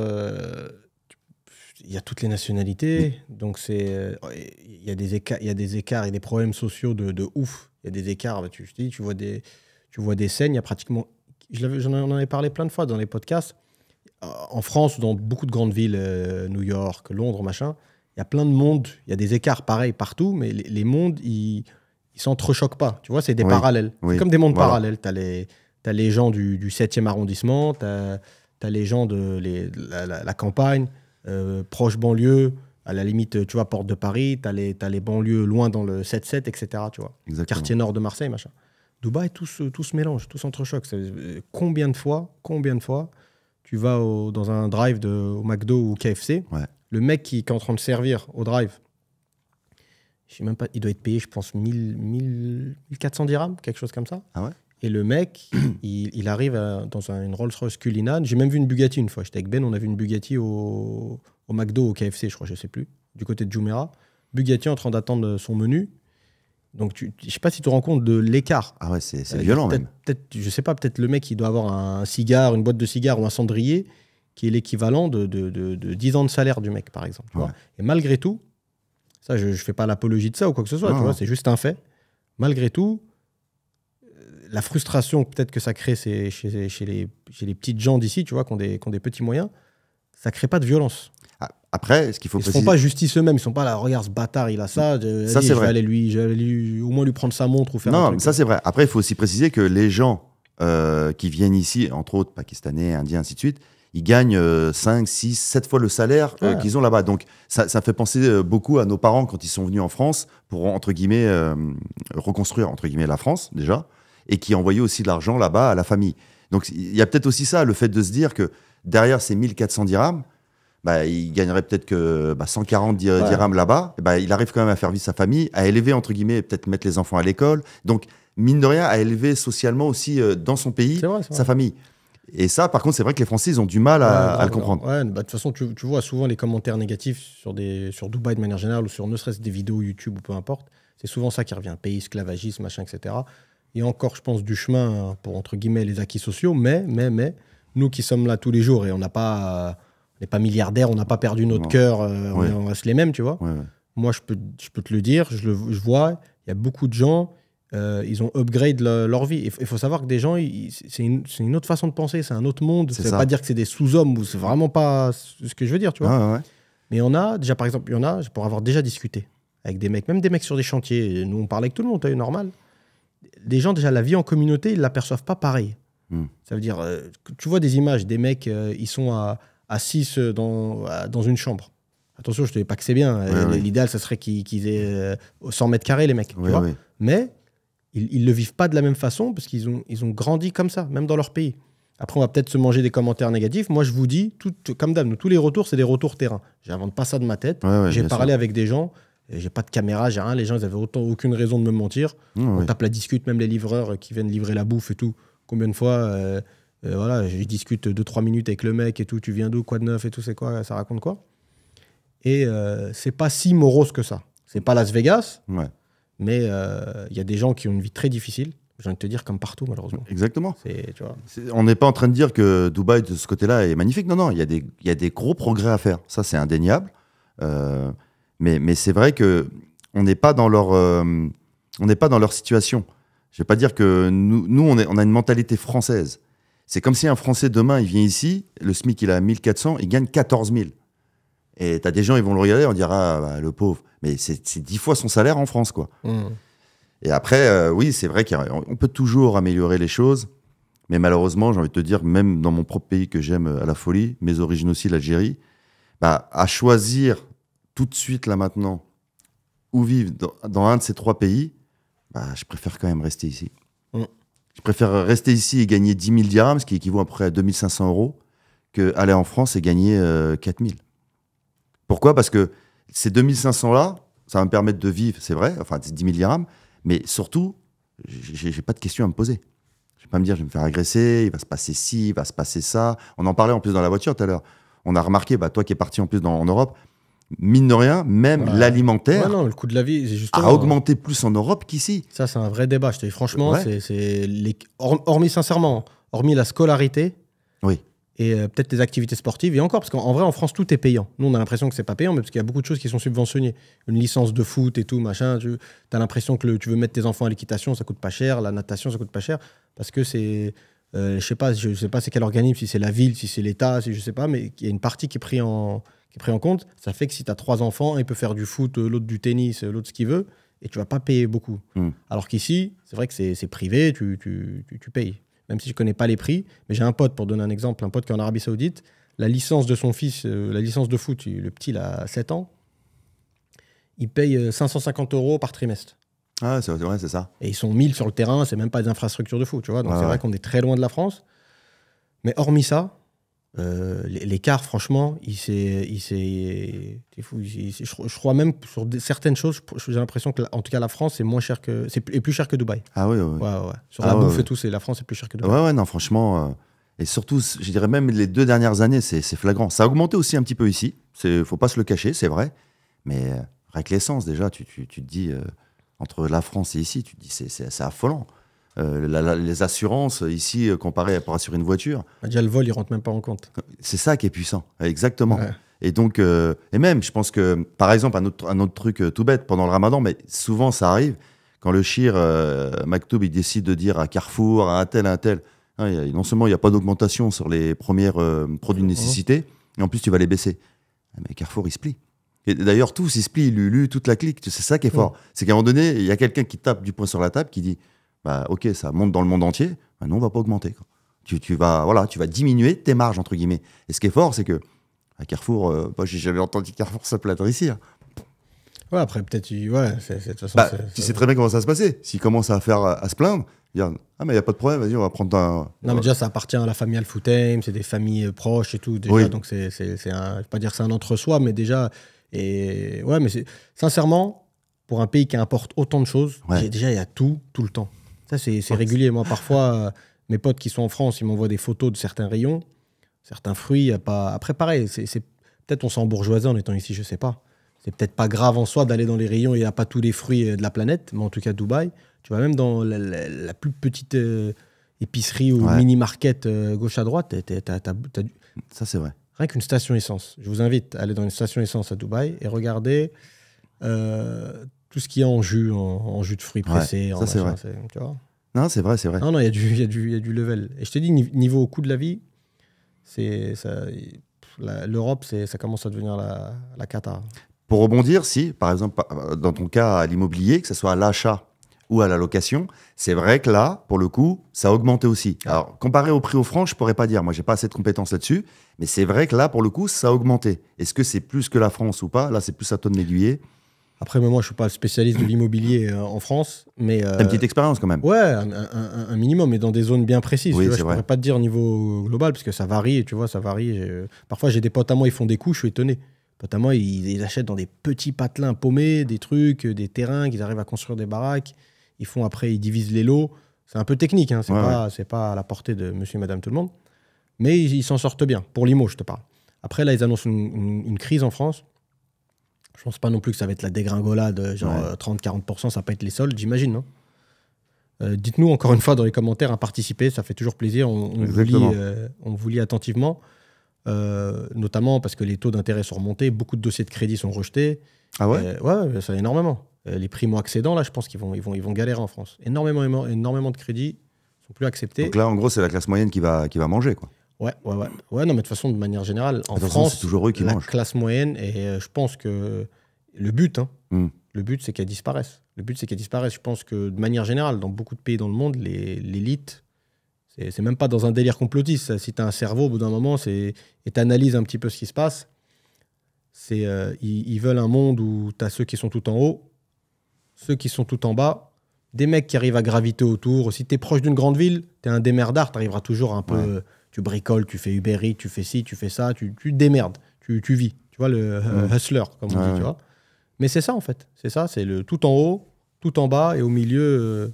Il y a toutes les nationalités, donc il y a des écarts et des problèmes sociaux de ouf. Il y a des écarts, tu vois des scènes, il y a pratiquement... J'en avais parlé plein de fois dans les podcasts. En France, dans beaucoup de grandes villes, New York, Londres, machin, il y a plein de mondes, il y a des écarts pareils partout, mais les mondes, ils s'entrechoquent pas. Tu vois, c'est des parallèles. C'est comme des mondes parallèles. T'as les gens du 7e arrondissement, t'as les gens de la campagne, proche banlieue, À la limite, tu vois, Porte de Paris, tu as les banlieues loin dans le 7-7, etc. Tu vois. Exactement. Quartier nord de Marseille, machin. Dubaï, tout se mélange, tout s'entrechoque. Combien de fois tu vas dans un drive au McDo ou KFC, le mec qui est en train de servir au drive, je sais même pas, il doit être payé, je pense, 1400 dirhams, quelque chose comme ça. Ah ouais. Et le mec, il arrive dans une Rolls-Royce Cullinan. J'ai même vu une Bugatti une fois. J'étais avec Ben, on a vu une Bugatti au McDo, au KFC, je crois, je sais plus, du côté de Jumeirah. Bugatti en train d'attendre son menu. Donc, je sais pas si tu te rends compte de l'écart. Ah ouais, c'est violent même. Je sais pas, peut-être le mec, il doit avoir un cigare, une boîte de cigares ou un cendrier qui est l'équivalent de 10 ans de salaire du mec, par exemple. Tu vois. Et malgré tout, ça, je fais pas l'apologie de ça ou quoi que ce soit, tu vois, c'est juste un fait. Malgré tout, la frustration peut-être que ça crée chez les petites gens d'ici, tu vois, qui ont des petits moyens, ça crée pas de violence. Après, ce qu'il faut préciser... Ils ne font pas justice eux-mêmes, ils ne sont pas là, regarde ce bâtard, il a ça, ça c'est vrai. Je vais aller au moins lui prendre sa montre ou faire un truc. Ça c'est vrai. Après, il faut aussi préciser que les gens qui viennent ici, entre autres pakistanais, indiens, ainsi de suite, ils gagnent 5, 6, 7 fois le salaire qu'ils ont là-bas. Donc ça fait penser beaucoup à nos parents quand ils sont venus en France pour, entre guillemets, reconstruire, entre guillemets, la France déjà, et qui envoyaient aussi de l'argent là-bas à la famille. Donc il y a peut-être aussi ça, le fait de se dire que derrière ces 1400 dirhams, il gagnerait peut-être que 140 dirhams là-bas. Il arrive quand même à faire vivre sa famille, à élever, entre guillemets, peut-être mettre les enfants à l'école. Donc, mine de rien, à élever socialement aussi dans son pays sa famille. Et ça, par contre, c'est vrai que les Français, ils ont du mal à le comprendre. De toute façon, tu vois souvent les commentaires négatifs sur Dubaï de manière générale ou sur ne serait-ce des vidéos YouTube ou peu importe. C'est souvent ça qui revient. Pays, esclavagisme, machin, etc. Il y a encore, je pense, du chemin pour, entre guillemets, les acquis sociaux. Mais, nous qui sommes là tous les jours et on n'est pas milliardaires, on n'a pas perdu notre cœur, on reste les mêmes, tu vois. Moi, je peux te le dire, je vois, il y a beaucoup de gens, ils ont upgrade leur vie. Il faut savoir que des gens, c'est une autre façon de penser, c'est un autre monde. Ça ne veut pas dire que c'est des sous-hommes, ou c'est vraiment pas ce que je veux dire, tu vois. Mais on a, déjà par exemple, pour avoir déjà discuté avec des mecs, même des mecs sur des chantiers, nous on parle avec tout le monde, t'as normal. Des gens, déjà, la vie en communauté, ils ne l'aperçoivent pas pareil. Ça veut dire, tu vois des images, des mecs, ils sont assis dans une chambre. Attention, je ne te dis pas que c'est bien. L'idéal, ça serait qu'ils aient 100 mètres carrés, les mecs. Tu vois. Mais ils ne le vivent pas de la même façon parce qu'ils ont grandi comme ça, même dans leur pays. Après, on va peut-être se manger des commentaires négatifs. Moi, je vous dis, comme d'hab, tous les retours, c'est des retours terrain. Je n'invente pas ça de ma tête. J'ai parlé avec des gens. J'ai pas de caméra, j'ai rien. Les gens, ils n'avaient aucune raison de me mentir. On tape la discute, même les livreurs qui viennent livrer la bouffe et tout. Combien de fois je discute 2-3 minutes avec le mec et tout, tu viens d'où, quoi de neuf et tout, c'est quoi, ça raconte quoi. Et c'est pas si morose que ça. C'est pas Las Vegas, mais y a des gens qui ont une vie très difficile. J'ai envie de te dire comme partout, malheureusement. Exactement. Tu vois. On n'est pas en train de dire que Dubaï, de ce côté-là, est magnifique. Non, il y a des gros progrès à faire. Ça, c'est indéniable. Mais c'est vrai qu'on n'est pas dans leur situation. Je ne vais pas dire que nous on a une mentalité française. C'est comme si un Français, demain, il vient ici, le SMIC, il a 1400, il gagne 14 000. Et tu as des gens, ils vont le regarder, on dira, le pauvre. Mais c'est 10 fois son salaire en France, quoi. Et après, oui, c'est vrai qu'on peut toujours améliorer les choses. Mais malheureusement, j'ai envie de te dire, même dans mon propre pays que j'aime à la folie, mes origines aussi, l'Algérie, à choisir tout de suite, là, maintenant, où vivre dans un de ces 3 pays, je préfère quand même rester ici. Je préfère rester ici et gagner 10 000 dirhams, ce qui équivaut à peu près à 2 500 €, qu'aller en France et gagner 4 000. Pourquoi ? Parce que ces 2 500-là, ça va me permettre de vivre, c'est vrai, enfin 10 000 dirhams, mais surtout, j'ai pas de questions à me poser. Je vais pas me dire, je vais me faire agresser, il va se passer ci, il va se passer ça. On en parlait en plus dans la voiture tout à l'heure. On a remarqué, toi qui es parti en plus en Europe, mine de rien, même l'alimentaire le coût de la vie, a augmenté plus en Europe qu'ici. Ça, c'est un vrai débat. Je te dis, franchement, hormis la scolarité et peut-être les activités sportives, et encore, parce qu'en vrai, en France, tout est payant. Nous, on a l'impression que c'est pas payant, mais parce qu'il y a beaucoup de choses qui sont subventionnées. Une licence de foot et tout, machin, tu as l'impression que tu veux mettre tes enfants à l'équitation, ça coûte pas cher, la natation, ça coûte pas cher, parce que c'est... je sais pas c'est quel organisme, si c'est la ville, si c'est l'État, je sais pas, mais il y a une partie qui est prise en compte. Ça fait que si tu as 3 enfants, il peut faire du foot, l'autre du tennis, l'autre ce qu'il veut, et tu vas pas payer beaucoup. Alors qu'ici, c'est vrai que c'est privé, tu payes. Même si je connais pas les prix, mais j'ai un pote, pour donner un exemple, un pote qui est en Arabie Saoudite, la licence de son fils, la licence de foot, le petit, il a 7 ans, ils payent 550 € par trimestre. Ah, c'est ça. Et ils sont 1000 sur le terrain, c'est même pas des infrastructures de fou, tu vois. Donc c'est vrai qu'on est très loin de la France. Mais hormis ça, l'écart, franchement, c'est fou. Je crois même sur certaines choses, j'ai l'impression que, en tout cas, la France est plus cher que Dubaï. Ah oui, ouais. Sur la bouffe et tout, la France est plus cher que Dubaï. Ouais, non, franchement. Et surtout, je dirais même les 2 dernières années, c'est flagrant. Ça a augmenté aussi un petit peu ici. Faut pas se le cacher, c'est vrai. Mais avec l'essence, déjà, tu te dis. Entre la France et ici, tu te dis c'est affolant. Les assurances ici, comparées pour assurer une voiture. Déjà, le vol, il rentre même pas en compte. C'est ça qui est puissant, exactement. Ouais. Et donc, et même, je pense que, par exemple, un autre truc tout bête, pendant le ramadan, mais souvent ça arrive, quand le Shir Maktoum, il décide de dire à Carrefour, à un tel, non seulement il n'y a pas d'augmentation sur les premiers produits de nécessité, et en plus tu vas les baisser. Mais Carrefour, il se plie. Et d'ailleurs, tous, ils se plient, Lulu, toute la clique. C'est ça qui est fort. C'est qu'à un moment donné, il y a quelqu'un qui tape du poing sur la table, qui dit bah, ok, ça monte dans le monde entier, bah, nous, on va pas augmenter. Quoi. Tu vas diminuer tes marges, entre guillemets. Et ce qui est fort, c'est que à Carrefour, moi, j'ai jamais entendu Carrefour se plaindre ici. Hein. Ouais, après, peut-être, de toute façon, tu sais très bien comment ça va se passer. S'ils commencent à se plaindre, dire ah, mais il n'y a pas de problème, vas-y, on va prendre un. Non, mais déjà, ça appartient à la famille Al-Futtaim, c'est des familles proches et tout. Déjà, oui. Donc, je ne vais pas dire que c'est un entre-soi, mais déjà. Et ouais, mais sincèrement, pour un pays qui importe autant de choses, déjà, il y a tout le temps. Ça, c'est régulier. Moi, parfois, mes potes qui sont en France, ils m'envoient des photos de certains rayons, certains fruits. Y a pas... Après, pareil, peut-être on s'en bourgeoisé en étant ici, je sais pas. C'est peut-être pas grave en soi d'aller dans les rayons, il n'y a pas tous les fruits de la planète, mais en tout cas, Dubaï, tu vas même dans la plus petite épicerie ou mini-market gauche à droite, ça, c'est vrai. Rien qu'une station essence. Je vous invite à aller dans une station essence à Dubaï et regarder tout ce qu'il y a en jus de fruits pressés. Ça, c'est vrai. Tu vois non, c'est vrai. Non, il y a du level. Et je te dis, niveau coût de la vie, l'Europe, ça commence à devenir la cata. Pour rebondir, si, par exemple, dans ton cas, à l'immobilier, que ce soit à l'achat ou à la location, c'est vrai que là, pour le coup, ça a augmenté aussi. Alors, comparé au prix au franc, je ne pourrais pas dire. Moi, je n'ai pas assez de compétences là-dessus. Mais c'est vrai que là, pour le coup, ça a augmenté. Est-ce que c'est plus que la France ou pas? Là, c'est plus à toi de m'aiguiller. Après, moi, je ne suis pas le spécialiste de l'immobilier en France. Mais t'as une petite expérience quand même. Ouais, un minimum, mais dans des zones bien précises. Oui, je ne pourrais pas te dire au niveau global, parce que ça varie. Tu vois, ça varie. Parfois, j'ai des potes à moi, ils font des coups, je suis étonné. Potes à moi, ils achètent dans des petits patelins paumés, des trucs, des terrains, qu'ils arrivent à construire des baraques. Ils divisent les lots. C'est un peu technique, hein. C'est pas à la portée de monsieur et madame tout le monde. Mais ils s'en sortent bien. Pour l'IMO, je te parle. Après, là, ils annoncent une crise en France. Je pense pas non plus que ça va être la dégringolade, genre 30-40%, ça va pas être les soldes, j'imagine. Dites-nous encore une fois dans les commentaires à participer, ça fait toujours plaisir. On vous lit attentivement. Notamment parce que les taux d'intérêt sont remontés, beaucoup de dossiers de crédit sont rejetés. Ah ouais? Ouais, ça énormément. Les primo-accédants, là, je pense qu'ils vont galérer en France. Énormément de crédits sont plus acceptés. Donc là, en gros, c'est la classe moyenne qui va manger, quoi. Ouais, non, mais de toute façon, de manière générale, en France, c'est toujours eux qui mangent. Classe moyenne, et je pense que le but, c'est qu'elle disparaisse. Je pense que, de manière générale, dans beaucoup de pays dans le monde, l'élite, c'est même pas dans un délire complotiste. Si tu as un cerveau, au bout d'un moment, et tu analyses un petit peu ce qui se passe, ils veulent un monde où tu as ceux qui sont tout en haut, ceux qui sont tout en bas, des mecs qui arrivent à graviter autour. Si tu es proche d'une grande ville, tu es un démerdard, tu arriveras toujours un peu... Ouais. Tu bricoles, tu fais Uber Eats, tu fais ci, tu fais ça, tu te démerdes, tu vis. Tu vois, le hustler, comme on dit, tu vois. Mais c'est ça, en fait. C'est ça, c'est le tout en haut, tout en bas, et au milieu...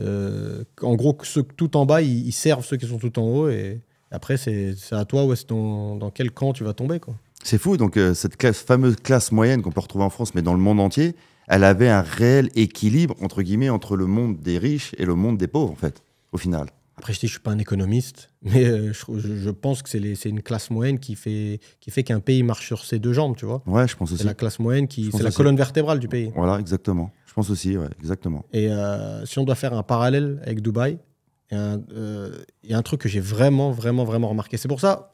en gros, ceux tout en bas, ils servent ceux qui sont tout en haut, et après, c'est à toi dans quel camp tu vas tomber, quoi. C'est fou, donc cette fameuse classe moyenne qu'on peut retrouver en France, mais dans le monde entier, elle avait un réel équilibre, entre guillemets, entre le monde des riches et le monde des pauvres, en fait, au final. Après, je ne suis pas un économiste, mais je pense que c'est une classe moyenne qui fait qu'un pays marche sur ses deux jambes, tu vois. Ouais, je pense aussi. C'est la classe moyenne c'est la colonne vertébrale du pays. Voilà, exactement. Je pense aussi, ouais, exactement. Et si on doit faire un parallèle avec Dubaï, il y a un truc que j'ai vraiment remarqué. C'est pour ça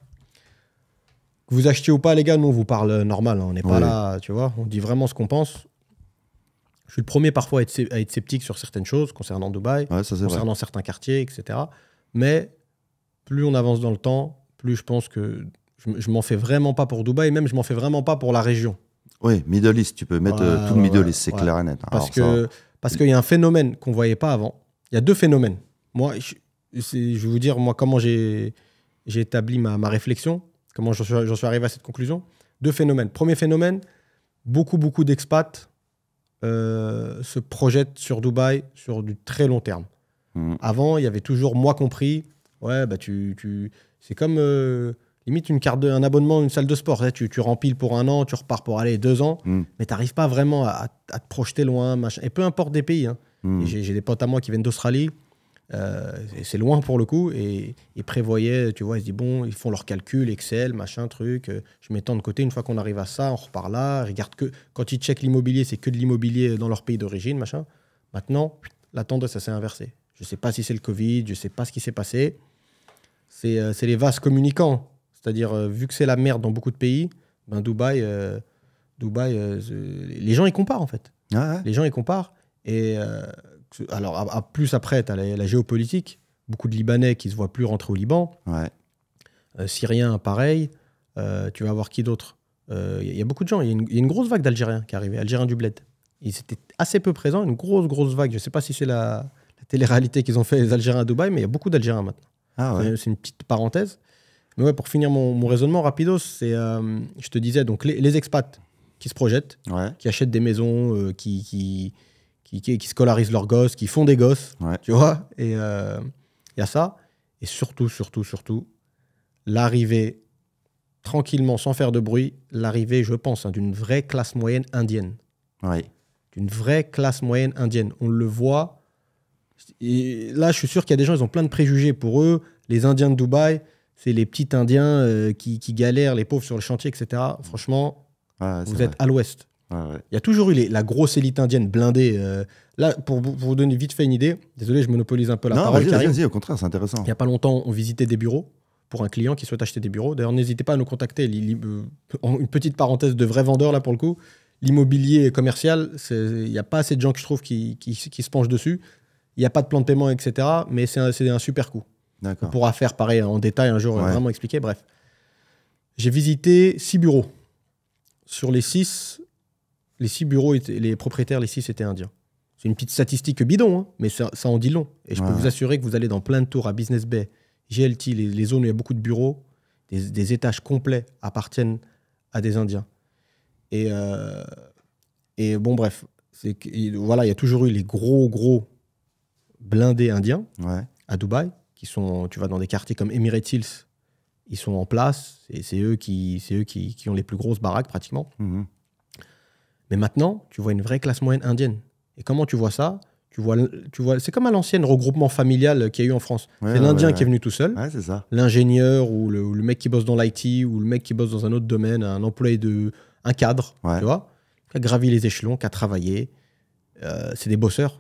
que vous achetiez ou pas, les gars, nous, on vous parle normal. Hein, on n'est pas là, tu vois. On dit vraiment ce qu'on pense. Je suis le premier parfois à être sceptique sur certaines choses concernant Dubaï, concernant certains quartiers, etc. Mais plus on avance dans le temps, plus je pense que je m'en fais vraiment pas pour Dubaï, même je m'en fais vraiment pas pour la région. Oui, Middle East, tu peux mettre tout le Middle East, c'est clair et net. Parce qu'il y a un phénomène qu'on ne voyait pas avant. Il y a deux phénomènes. Moi, je vais vous dire moi, comment j'ai établi ma réflexion, comment j'en suis arrivé à cette conclusion. Deux phénomènes. Premier phénomène, beaucoup d'expats se projettent sur Dubaï sur du très long terme. Avant, il y avait toujours, moi compris, ouais, bah c'est comme limite une carte un abonnement, une salle de sport. Tu remplis pour 1 an, tu repars pour aller 2 ans, mais tu n'arrives pas vraiment à te projeter loin. Machin. Et peu importe des pays. Hein. J'ai des potes à moi qui viennent d'Australie. C'est loin pour le coup. Et ils prévoyaient, tu vois, ils se disent, bon, ils font leurs calculs, Excel, machin, truc. Je mets tant de côté. Une fois qu'on arrive à ça, on repart là. Regarde que quand ils checkent l'immobilier, c'est que de l'immobilier dans leur pays d'origine, machin. Maintenant, la tendance, ça s'est inversé. Je ne sais pas si c'est le Covid, je ne sais pas ce qui s'est passé. C'est les vases communicants. C'est-à-dire, vu que c'est la merde dans beaucoup de pays, ben Dubaï, les gens, ils comparent, en fait. Ah ouais. Les gens, ils comparent. Et alors, plus après, tu as la géopolitique. Beaucoup de Libanais qui ne se voient plus rentrer au Liban. Ouais. Syriens, pareil. Tu vas avoir qui d'autre? Il y a beaucoup de gens. Il y a une grosse vague d'Algériens qui est arrivée. Algériens du Bled. Ils étaient assez peu présents. Une grosse vague. Je ne sais pas si c'est la télé-réalité qu'ils ont fait, les Algériens à Dubaï, mais il y a beaucoup d'Algériens maintenant. Ah ouais. C'est une petite parenthèse. Mais ouais, pour finir mon raisonnement rapidos, c'est, je te disais, donc les expats qui se projettent, qui achètent des maisons, qui scolarisent leurs gosses, qui font des gosses, tu vois. Et il y a ça. Et surtout, l'arrivée, tranquillement, sans faire de bruit, l'arrivée, je pense, d'une vraie classe moyenne indienne. Oui. D'une vraie classe moyenne indienne. On le voit. Et là, je suis sûr qu'il y a des gens, ils ont plein de préjugés. Pour eux, les Indiens de Dubaï, c'est les petits Indiens qui galèrent, les pauvres sur le chantier, etc. Franchement, vous êtes à l'ouest. Il y a toujours eu la grosse élite indienne blindée. Là, pour vous donner vite fait une idée, désolé, je monopolise un peu la parole. Vas-y, au contraire, c'est intéressant. Il n'y a pas longtemps, on visitait des bureaux pour un client qui souhaite acheter des bureaux. D'ailleurs, n'hésitez pas à nous contacter. Une petite parenthèse de vrais vendeurs, là, pour le coup. L'immobilier commercial, il n'y a pas assez de gens que je trouve qui se penchent dessus. Il n'y a pas de plan de paiement, etc. Mais c'est un super coup. On pourra faire pareil en détail un jour, vraiment expliquer. Bref, j'ai visité 6 bureaux. Sur les 6 bureaux, les propriétaires, les 6 étaient indiens. C'est une petite statistique bidon, hein, mais ça en dit long. Et je peux vous assurer que vous allez dans plein de tours à Business Bay, GLT, les zones où il y a beaucoup de bureaux, des étages complets appartiennent à des Indiens. Et bon, bref, voilà, il y a toujours eu les gros blindés indiens à Dubaï. Tu vas dans des quartiers comme Emirates Hills, ils sont en place, et c'est eux qui ont les plus grosses baraques pratiquement. Mais maintenant, tu vois une vraie classe moyenne indienne. Et comment tu vois ça? Tu vois, c'est comme à l'ancienne regroupement familial qu'il y a eu en France. C'est l'Indien qui est venu tout seul, l'ingénieur ou le mec qui bosse dans l'IT ou le mec qui bosse dans un autre domaine, un employé un cadre, tu vois, qui a gravi les échelons, qui a travaillé. C'est des bosseurs.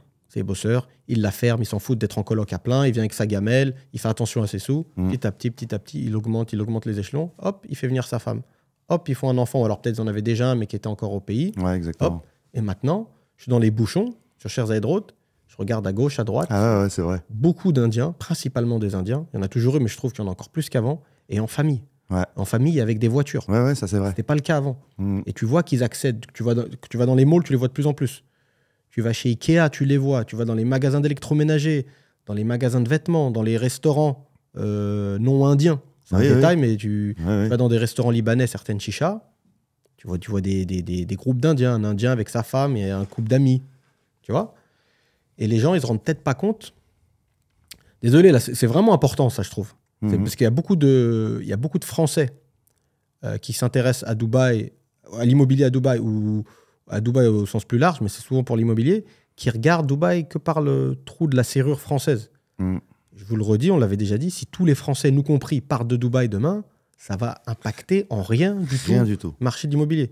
Il la ferme, il s'en fout d'être en coloc à plein, il vient avec sa gamelle, il fait attention à ses sous, petit à petit, il augmente les échelons, hop, il fait venir sa femme. Hop, ils font un enfant, alors peut-être ils en avaient déjà un, mais qui était encore au pays. Ouais, exactement. Hop, et maintenant, je suis dans les bouchons, sur Sheikh Zayed Road, je regarde à gauche, à droite. Ah ouais, c'est vrai. Beaucoup d'Indiens, principalement des Indiens, il y en a toujours eu, mais je trouve qu'il y en a encore plus qu'avant, et en famille. En famille avec des voitures. Ouais, ça c'est vrai. C'était pas le cas avant. Et tu vois qu'ils accèdent, tu vas dans les malls, tu les vois de plus en plus. Tu vas chez Ikea, tu les vois. Tu vas dans les magasins d'électroménager, dans les magasins de vêtements, dans les restaurants non indiens. C'est un détail, mais tu vas dans des restaurants libanais, certaines chichas, tu vois des groupes d'Indiens, un Indien avec sa femme et un couple d'amis. Tu vois? Et les gens, ils se rendent peut-être pas compte. Désolé, là, c'est vraiment important, ça, je trouve. Parce qu'il y a beaucoup de Français qui s'intéressent à Dubaï, à l'immobilier à Dubaï, ou à Dubaï au sens plus large, mais c'est souvent pour l'immobilier, qui regardent Dubaï que par le trou de la serrure française. Je vous le redis, on l'avait déjà dit, si tous les Français, nous compris, partent de Dubaï demain, ça va impacter en rien du tout le marché de l'immobilier.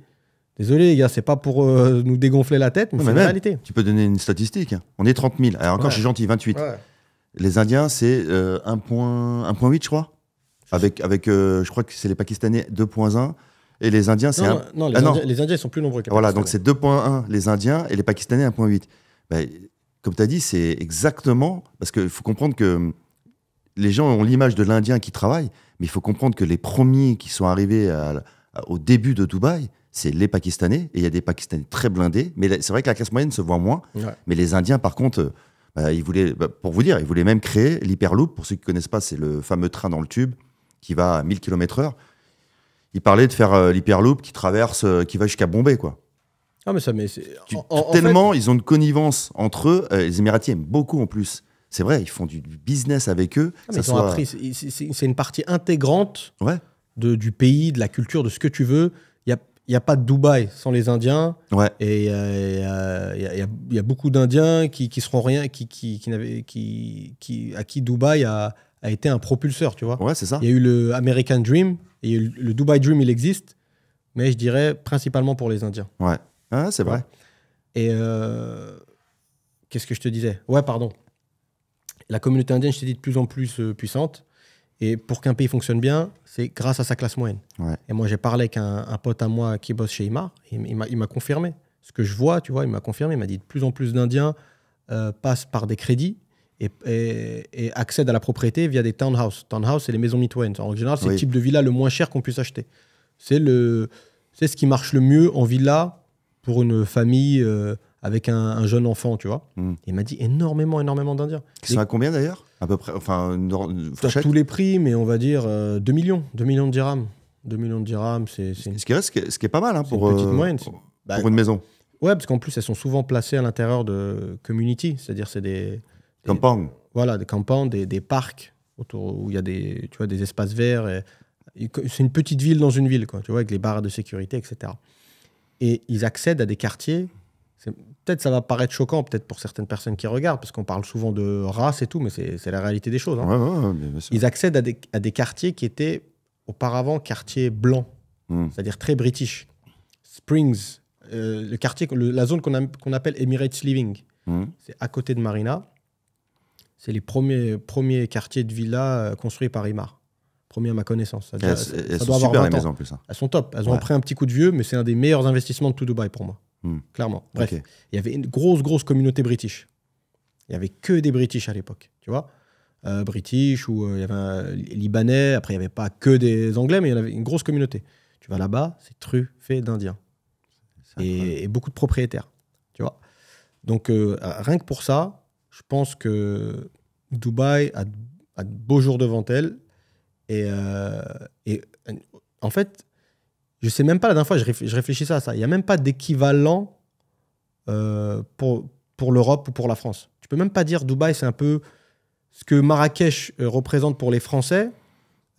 Désolé les gars, c'est pas pour nous dégonfler la tête, mais c'est la réalité. Tu peux donner une statistique. On est 30 000. Alors encore, je suis gentil, 28. Les Indiens, c'est 1,8, je crois. Avec je crois que c'est les Pakistanais 2,1. Et les Indiens, c'est les Indiens, ils sont plus nombreux que les Voilà, donc c'est 2,1 les Indiens et les Pakistanais 1,8. Ben, comme tu as dit, c'est exactement... Parce qu'il faut comprendre que les gens ont l'image de l'Indien qui travaille, mais il faut comprendre que les premiers qui sont arrivés au début de Dubaï, c'est les Pakistanais. Et il y a des Pakistanais très blindés. Mais c'est vrai que la classe moyenne se voit moins. Ouais. Mais les Indiens, par contre, ils voulaient, pour vous dire, ils voulaient même créer l'Hyperloop. Pour ceux qui ne connaissent pas, c'est le fameux train dans le tube qui va à 1000 km/h. Ils parlaient de faire l'Hyperloop qui va jusqu'à Bombay, quoi. Ah, mais ça, tellement ils ont une connivence entre eux. Les Émiratis aiment beaucoup en plus. C'est vrai, ils font du business avec eux. C'est une partie intégrante ouais. du pays, de la culture, de ce que tu veux. Il n'y a pas de Dubaï sans les Indiens. Ouais. Et il y a beaucoup d'Indiens qui seront rien, à qui Dubaï a été un propulseur, tu vois. Ouais, c'est ça. Il y a eu le American Dream, et le Dubai Dream, il existe, mais je dirais principalement pour les Indiens. Ouais, ah, c'est vrai. Et qu'est-ce que je te disais? Ouais, pardon. La communauté indienne, je t'ai dit, de plus en plus puissante. Et pour qu'un pays fonctionne bien, c'est grâce à sa classe moyenne. Ouais. Et moi, j'ai parlé avec un pote à moi qui bosse chez Emaar. Il m'a confirmé. Ce que je vois, tu vois, il m'a confirmé. Il m'a dit de plus en plus d'Indiens passent par des crédits et accèdent à la propriété via des townhouses. Townhouses, c'est les maisons mitoyennes. En général, c'est le type de villa le moins cher qu'on puisse acheter. C'est ce qui marche le mieux en villa pour une famille avec un jeune enfant, tu vois. Il m'a dit énormément d'Indiens. Qui sont à combien d'ailleurs? À peu près, enfin, tous les prix, mais on va dire 2 millions. 2 millions de dirhams. 2 millions de dirhams, c'est ce qui est pas mal pour une petite moyenne. Pour une maison. Ouais, parce qu'en plus, elles sont souvent placées à l'intérieur de community, c'est-à-dire c'est des compounds. Voilà, des compounds, des parcs autour où il y a des espaces verts. C'est une petite ville dans une ville, quoi, tu vois, avec les barres de sécurité, etc. Et ils accèdent à des quartiers. Peut-être ça va paraître choquant, peut-être pour certaines personnes qui regardent, parce qu'on parle souvent de race et tout, mais c'est la réalité des choses. Hein. Ouais, bien sûr. Ils accèdent à des quartiers qui étaient auparavant quartiers blancs, c'est-à-dire très british. Springs, le quartier, la zone qu'on appelle Emirates Living, c'est à côté de Marina. C'est les premiers quartiers de villas construits par Emaar. Premier à ma connaissance. Elles sont super les maisons en plus. Hein. Elles sont top. Elles ont pris un petit coup de vieux, mais c'est un des meilleurs investissements de tout Dubaï pour moi. Clairement. Bref, il y avait une grosse communauté british. Il n'y avait que des British à l'époque, tu vois. British, ou il y avait un Libanais. Après, il n'y avait pas que des Anglais, mais il y en avait une grosse communauté. Tu vas là-bas, c'est truffé d'Indiens. Et beaucoup de propriétaires, tu vois. Donc, rien que pour ça, je pense que Dubaï a de beaux jours devant elle. Et en fait, je ne sais même pas, la dernière fois, je réfléchissais à ça. Il n'y a même pas d'équivalent pour l'Europe ou pour la France. Tu ne peux même pas dire Dubaï, c'est un peu ce que Marrakech représente pour les Français.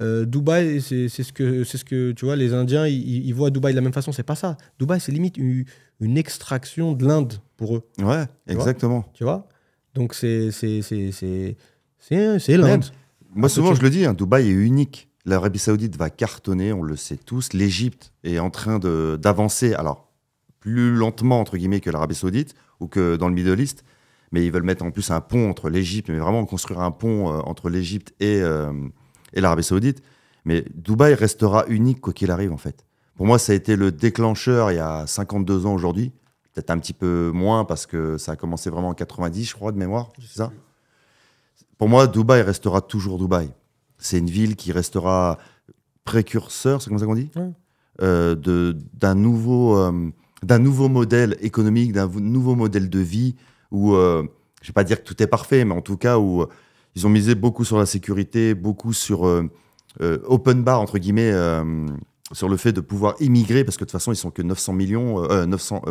Dubaï, c'est ce que tu vois, les Indiens, ils voient Dubaï de la même façon. C'est pas ça. Dubaï, c'est limite une extraction de l'Inde pour eux. Ouais, exactement. Tu vois? Donc, c'est l'Inde. Moi, souvent, je le dis, Dubaï est unique. L'Arabie Saoudite va cartonner, on le sait tous. L'Égypte est en train d'avancer, alors plus lentement, entre guillemets, que l'Arabie Saoudite ou que dans le Middle East. Mais ils veulent mettre en plus un pont entre l'Égypte, mais vraiment construire un pont entre l'Égypte et l'Arabie Saoudite. Mais Dubaï restera unique, quoi qu'il arrive, en fait. Pour moi, ça a été le déclencheur il y a 52 ans aujourd'hui. Peut-être un petit peu moins, parce que ça a commencé vraiment en 90, je crois, de mémoire. C'est ça ? Pour moi, Dubaï restera toujours Dubaï. C'est une ville qui restera précurseur, c'est comme ça qu'on dit, d'un nouveau modèle économique, d'un nouveau modèle de vie où, je ne vais pas dire que tout est parfait, mais en tout cas où ils ont misé beaucoup sur la sécurité, beaucoup sur open bar, entre guillemets, sur le fait de pouvoir immigrer, parce que de toute façon, ils sont que 900 millions, 900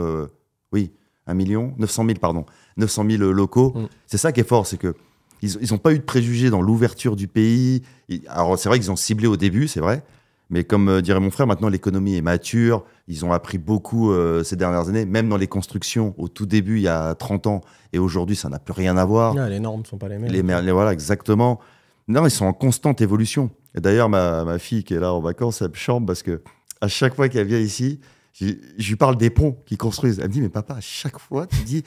000 locaux. C'est ça qui est fort, c'est que ils n'ont pas eu de préjugés dans l'ouverture du pays. Alors, c'est vrai qu'ils ont ciblé au début, c'est vrai. Mais comme dirait mon frère, maintenant, l'économie est mature. Ils ont appris beaucoup ces dernières années, même dans les constructions. Au tout début, il y a 30 ans, et aujourd'hui, ça n'a plus rien à voir. Ouais, les normes ne sont pas les mêmes. Voilà, exactement. Non, ils sont en constante évolution. Et d'ailleurs, ma fille qui est là en vacances, elle me chambre parce que à chaque fois qu'elle vient ici, je lui parle des ponts qu'ils construisent. Elle me dit, mais papa, à chaque fois, tu dis...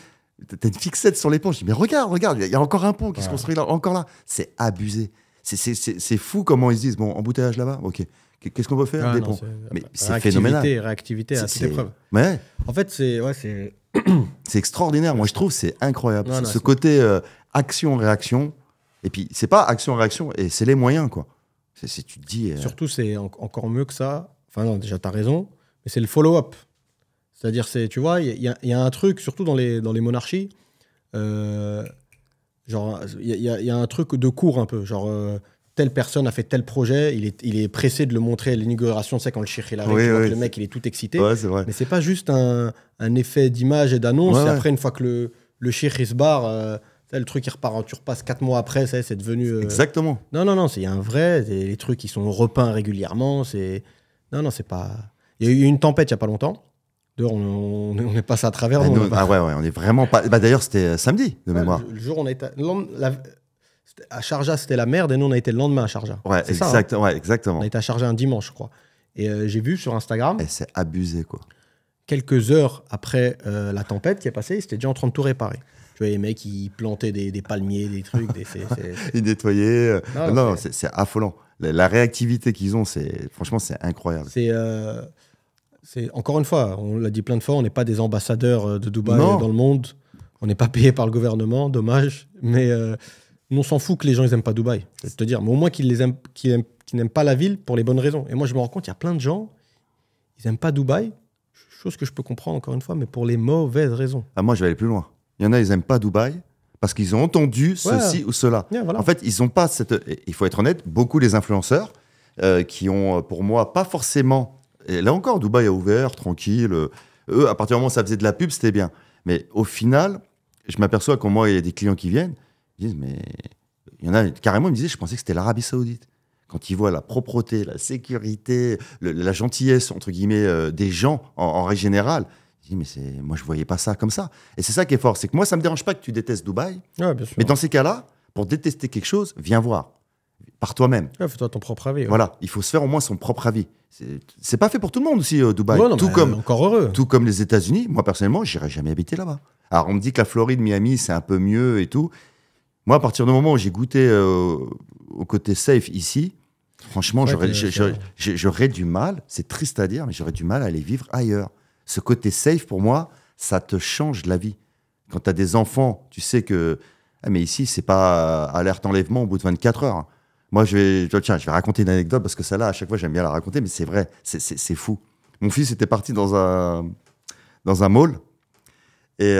T'as une fixette sur les ponts. Je dis, mais regarde, il y a encore un pont qui se construit là, encore là. C'est abusé. C'est fou comment ils se disent, bon, embouteillage là-bas, ok. Qu'est-ce qu'on peut faire? Des ponts. Mais c'est phénoménal. Réactivité à toute épreuve. Ouais. En fait, c'est extraordinaire. Moi, je trouve c'est incroyable. Ce côté action-réaction. Et puis, c'est pas action-réaction, et c'est les moyens, quoi. Tu te dis... Surtout, c'est encore mieux que ça. Enfin, non, déjà, t'as raison. mais c'est le follow-up. C'est-à-dire, tu vois, il y a un truc, surtout dans les monarchies, genre, il y a un truc de cours un peu. Genre, telle personne a fait tel projet, il est pressé de le montrer à l'inauguration. Tu sais, quand le cheikh il arrive, tu vois que le mec, il est tout excité. Ouais, c'est vrai. Mais c'est pas juste un effet d'image et d'annonce. Et après, une fois que le cheikh il se barre, le truc il repart, tu repasses 4 mois après, c'est devenu. Exactement. Non, il y a un vrai. Les trucs qui sont repeints régulièrement. Non, c'est pas. Il y a eu une tempête il y a pas longtemps. D'ailleurs, on est passé à travers. On est vraiment pas. Bah, d'ailleurs, c'était samedi de mémoire. Le jour où on a été. À Sharjah, c'était la merde, et nous, on a été le lendemain à Sharjah. Ouais, exactement. On a été à Sharjah un dimanche, je crois. Et j'ai vu sur Instagram. Et c'est abusé, quoi. Quelques heures après la tempête qui est passée, ils étaient déjà en train de tout réparer. Tu vois, les mecs, ils plantaient des palmiers, des trucs. Ils nettoyaient. Non, c'est affolant. La réactivité qu'ils ont, franchement, c'est incroyable. Encore une fois, on l'a dit plein de fois, on n'est pas des ambassadeurs de Dubaï dans le monde. On n'est pas payé par le gouvernement, dommage. Mais on s'en fout que les gens ils n'aiment pas Dubaï. Je vais te dire. Mais au moins qu'ils n'aiment pas la ville pour les bonnes raisons. Et moi, je me rends compte, il y a plein de gens, ils n'aiment pas Dubaï. Chose que je peux comprendre, encore une fois, mais pour les mauvaises raisons. Ah, moi, je vais aller plus loin. Il y en a, ils n'aiment pas Dubaï parce qu'ils ont entendu ceci ou cela. Yeah, voilà. En fait, ils n'ont pas cette... Il faut être honnête, beaucoup les influenceurs qui ont, pour moi, pas forcément... Et là encore, Dubaï a ouvert, tranquille. Eux, à partir du moment où ça faisait de la pub, c'était bien. Mais au final, je m'aperçois qu'au moins, il y a des clients qui viennent, ils disent, mais... Il y en a, carrément, ils me disaient, je pensais que c'était l'Arabie Saoudite. Quand ils voient la propreté, la sécurité, la gentillesse, entre guillemets, des gens en règle générale, ils disent, mais moi, je ne voyais pas ça comme ça. Et c'est ça qui est fort, c'est que moi, ça ne me dérange pas que tu détestes Dubaï. Ouais, bien sûr. Mais dans ces cas-là, pour détester quelque chose, viens voir. Par toi-même. Ouais, fais-toi ton propre avis. Ouais. Voilà, il faut se faire au moins son propre avis. C'est pas fait pour tout le monde aussi, Dubaï. Ouais, non, encore heureux. Tout comme les États-Unis. Moi, personnellement, j'irai jamais habiter là-bas. Alors, on me dit que la Floride, Miami, c'est un peu mieux et tout. Moi, à partir du moment où j'ai goûté au côté safe ici, franchement, j'aurais du mal, c'est triste à dire, mais j'aurais du mal à aller vivre ailleurs. Ce côté safe, pour moi, ça te change la vie. Quand tu as des enfants, tu sais que... Ah, mais ici, c'est pas alerte enlèvement au bout de 24 heures. Moi, je vais raconter une anecdote parce que celle-là, à chaque fois, j'aime bien la raconter, mais c'est vrai, c'est fou. Mon fils était parti dans un mall et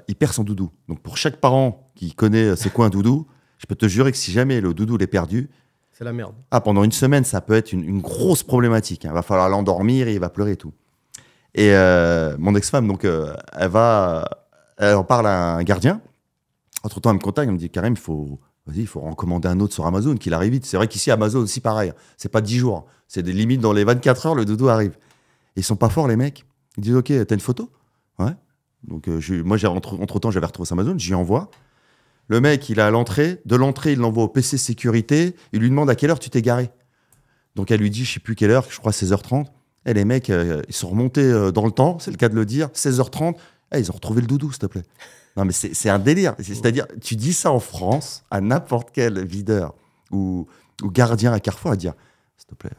il perd son doudou. Donc, pour chaque parent qui connaît c'est quoi un doudou, je peux te jurer que si jamais le doudou l'est perdu, c'est la merde. Ah, pendant une semaine, ça peut être une grosse problématique. Il va falloir l'endormir et il va pleurer et tout. Et mon ex-femme, donc, elle en parle à un gardien. Entre-temps, elle me contacte, elle me dit, Karim, il faut en commander un autre sur Amazon, qu'il arrive vite. C'est vrai qu'ici, Amazon, aussi pareil. C'est pas 10 jours. C'est des limites dans les 24 heures, le doudou arrive. Et ils sont pas forts, les mecs. Ils disent, OK, t'as une photo? Ouais. Donc, moi, entre-temps, j'avais retrouvé sur Amazon, j'y envoie. Le mec, il est à l'entrée. De l'entrée, il l'envoie au PC sécurité. Il lui demande à quelle heure tu t'es garé. Donc, elle lui dit, je sais plus quelle heure, je crois 16h30. Et les mecs, ils sont remontés dans le temps, c'est le cas de le dire. 16h30, ils ont retrouvé le doudou, s'il te plaît. Non, mais c'est un délire. C'est-à-dire, tu dis ça en France à n'importe quel videur ou gardien à Carrefour à dire, s'il te plaît,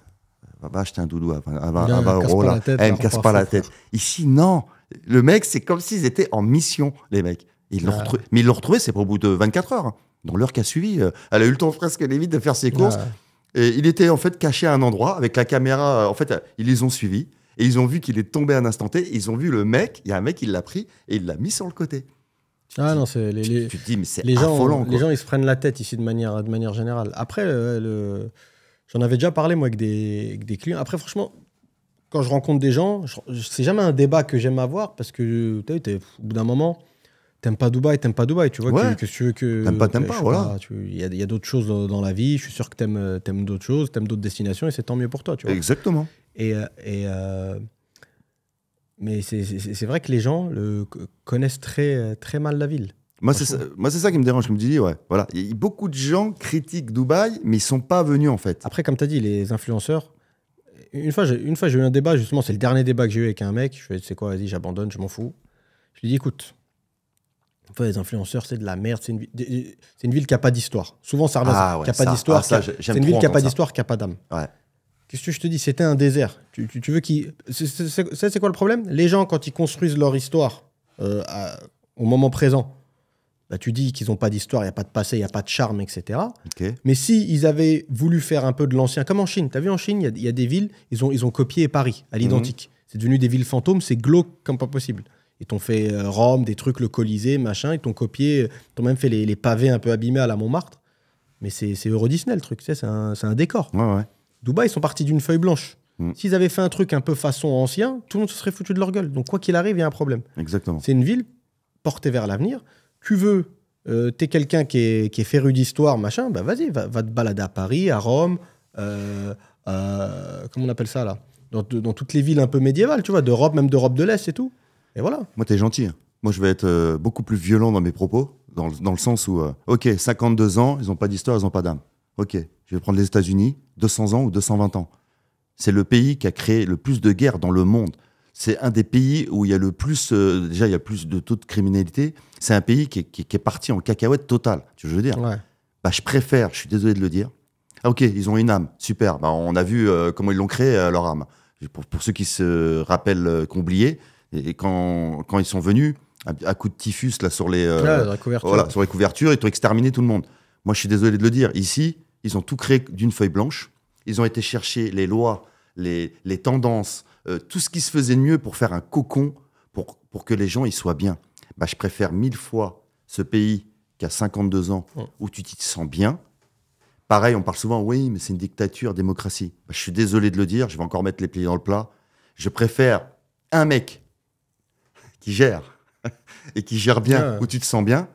va acheter un doudou à 20 euros. Là. Il me casse pas la tête. Ici, non. Le mec, c'est comme s'ils étaient en mission, les mecs. Ils l'ont retrouvé. Mais ils l'ont retrouvé, c'est pas au bout de 24 heures. Hein. Dans l'heure qui a suivi, elle a eu le temps presque vite de faire ses courses. Et il était en fait caché à un endroit avec la caméra. En fait, ils les ont suivis et ils ont vu qu'il est tombé à un instant T. Ils ont vu le mec. Il y a un mec, il l'a pris et il l'a mis sur le côté. Ah non, c'est tu te dis, mais c'est affolant. Quoi. Les gens, ils se prennent la tête ici de manière générale. Après, j'en avais déjà parlé moi avec des clients. Après, franchement, quand je rencontre des gens, c'est jamais un débat que j'aime avoir parce que au bout d'un moment. T'aimes pas Dubaï, tu vois. Ouais. Que tu veux que. T'aimes pas, voilà. Il y a d'autres choses dans la vie. Je suis sûr que t'aimes d'autres choses, t'aimes d'autres destinations et c'est tant mieux pour toi, tu vois. Exactement. Mais c'est vrai que les gens connaissent très, très mal la ville. Moi, c'est ça qui me dérange. Je me dis, ouais, voilà. Beaucoup de gens critiquent Dubaï, mais ils sont pas venus, en fait. Après, comme tu as dit, les influenceurs. Une fois, j'ai eu un débat, justement, c'est le dernier débat que j'ai eu avec un mec. Je fais, tu sais quoi, vas-y, j'abandonne, je m'en fous. Je lui dis, écoute. Enfin, les influenceurs, c'est de la merde. C'est une ville qui n'a pas d'histoire. Souvent, ça revient qui n'a pas d'histoire. C'est une ville qui n'a pas d'histoire, qui n'a pas d'âme. Ouais. Qu'est-ce que je te dis? C'était un désert. Tu veux qu'ils... C'est quoi le problème? Les gens, quand ils construisent leur histoire au moment présent, bah, tu dis qu'ils n'ont pas d'histoire, il n'y a pas de passé, il n'y a pas de charme, etc. Okay. Mais s'ils avaient voulu faire un peu de l'ancien, comme en Chine. Tu as vu en Chine, il y a des villes, ils ont copié Paris à l'identique. C'est devenu des villes fantômes, c'est glauque comme pas possible. Ils t'ont fait Rome, des trucs, le Colisée, machin. Ils t'ont copié, ils t'ont même fait les pavés un peu abîmés à la Montmartre. Mais c'est Euro Disney, le truc. Tu sais, c'est un décor. Ouais. Dubaï, ils sont partis d'une feuille blanche. S'ils avaient fait un truc un peu façon ancien, tout le monde se serait foutu de leur gueule. Donc, quoi qu'il arrive, il y a un problème. Exactement. C'est une ville portée vers l'avenir. Tu veux, t'es quelqu'un qui est féru d'histoire, machin, bah vas-y, va te balader à Paris, à Rome, comment on appelle ça, là, dans toutes les villes un peu médiévales, tu vois, d'Europe, même d'Europe de l'Est et tout. Et voilà. Moi, t'es gentil. Moi, je vais être beaucoup plus violent dans mes propos, dans le sens où, OK, 52 ans, ils n'ont pas d'histoire, ils n'ont pas d'âme. OK, je vais prendre les États-Unis, 200 ans ou 220 ans. C'est le pays qui a créé le plus de guerres dans le monde. C'est un des pays où il y a le plus, déjà, il y a plus de taux de criminalité. C'est un pays qui est parti en cacahuète totale, tu veux dire. Ouais. Bah, je préfère, je suis désolé de le dire. Ah, OK, ils ont une âme, super. Bah, on a vu comment ils l'ont créé, leur âme. Pour ceux qui se rappellent, qui ont oublié, et quand ils sont venus, à coup de typhus là, sur les couvertures, ils t'ont exterminé tout le monde. Moi, je suis désolé de le dire. Ici, ils ont tout créé d'une feuille blanche. Ils ont été chercher les lois, les tendances, tout ce qui se faisait de mieux pour faire un cocon pour que les gens y soient bien. Bah, je préfère 1000 fois ce pays qui a 52 ans où tu t'y sens bien. Pareil, on parle souvent, oui, mais c'est une dictature, démocratie. Bah, je suis désolé de le dire, je vais encore mettre les pieds dans le plat. Je préfère un mec qui gère et qui gère bien, où tu te sens bien,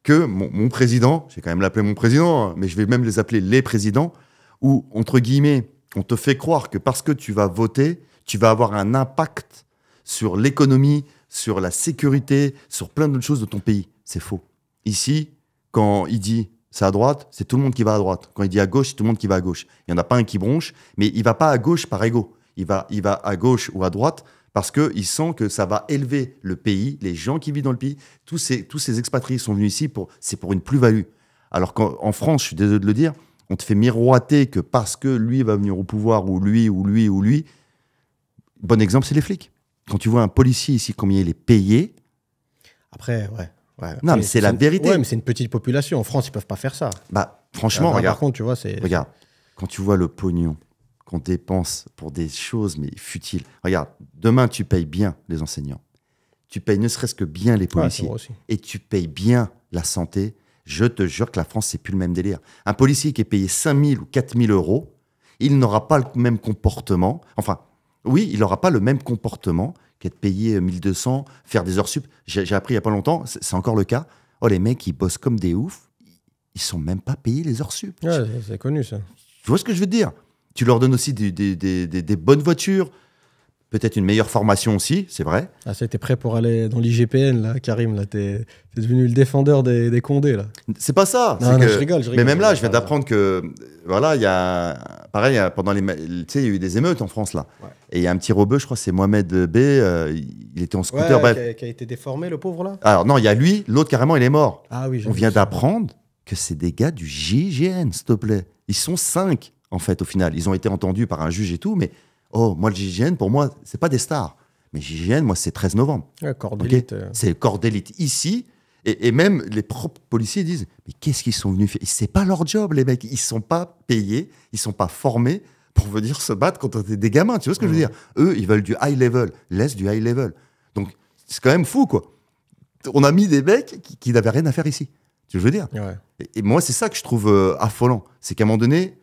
que mon président, je vais quand même l'appeler mon président, mais je vais même les appeler les présidents, où, entre guillemets, on te fait croire que parce que tu vas voter, tu vas avoir un impact sur l'économie, sur la sécurité, sur plein d'autres choses de ton pays. C'est faux. Ici, quand il dit c'est à droite, c'est tout le monde qui va à droite. Quand il dit à gauche, c'est tout le monde qui va à gauche. Il n'y en a pas un qui bronche, mais il ne va pas à gauche par ego. Il va à gauche ou à droite parce qu'il sent que ça va élever le pays, les gens qui vivent dans le pays. Tous ces expatriés sont venus ici, c'est pour une plus-value. Alors qu'en France, je suis désolé de le dire, on te fait miroiter que parce que lui va venir au pouvoir, ou lui. Bon exemple, c'est les flics. Quand tu vois un policier ici, combien il est payé. Après, ouais. Non, mais c'est la vérité. Ouais, mais c'est une petite population. En France, ils peuvent pas faire ça. Bah, franchement, regarde. Par contre, tu vois, c'est. Regarde, quand tu vois le pognon qu'on dépense pour des choses, mais futiles. Regarde, demain, tu payes bien les enseignants. Tu payes ne serait-ce que bien les policiers. Et tu payes bien la santé. Je te jure que la France, c'est plus le même délire. Un policier qui est payé 5 000 ou 4 000 euros, il n'aura pas le même comportement. Enfin, oui, il n'aura pas le même comportement qu'être payé 1 200, faire des heures sup. J'ai appris il n'y a pas longtemps, c'est encore le cas. Oh, les mecs, ils bossent comme des oufs. Ils sont même pas payés les heures sup. Ouais, c'est connu, ça. Tu vois ce que je veux te dire? Tu leur donnes aussi des bonnes voitures. Peut-être une meilleure formation aussi, c'est vrai. Ah, ça, t'es prêt pour aller dans l'IGPN, là, Karim, là, t'es devenu le défendeur des Condés, là. C'est pas ça. Non, je rigole. Mais même là, je viens d'apprendre que, voilà, il y a, pareil, pendant tu sais, il y a eu des émeutes en France, là. Ouais. Et il y a un petit rebeu, je crois, c'est Mohamed B, il était en scooter. Ouais, qui a été déformé, le pauvre, là. Alors non, il y a lui, l'autre, carrément, il est mort. Ah oui, on vient d'apprendre que c'est des gars du GIGN, s'il te plaît. Ils sont 5, en fait, au final. Ils ont été entendus par un juge et tout, mais... Oh, moi, le GIGN, pour moi, c'est pas des stars. Mais GIGN, moi, c'est 13 novembre. Ouais, corps d'élite. Okay, c'est le corps d'élite ici. Et même les propres policiers disent, mais qu'est-ce qu'ils sont venus faire? C'est pas leur job, les mecs. Ils sont pas payés, ils sont pas formés pour venir se battre contre des gamins. Tu vois ce que je veux dire? Eux, ils veulent du high level. Laisse du high level. Donc, c'est quand même fou, quoi. On a mis des mecs qui n'avaient rien à faire ici. Tu veux dire? Ouais. Et moi, c'est ça que je trouve affolant. C'est qu'à un moment donné,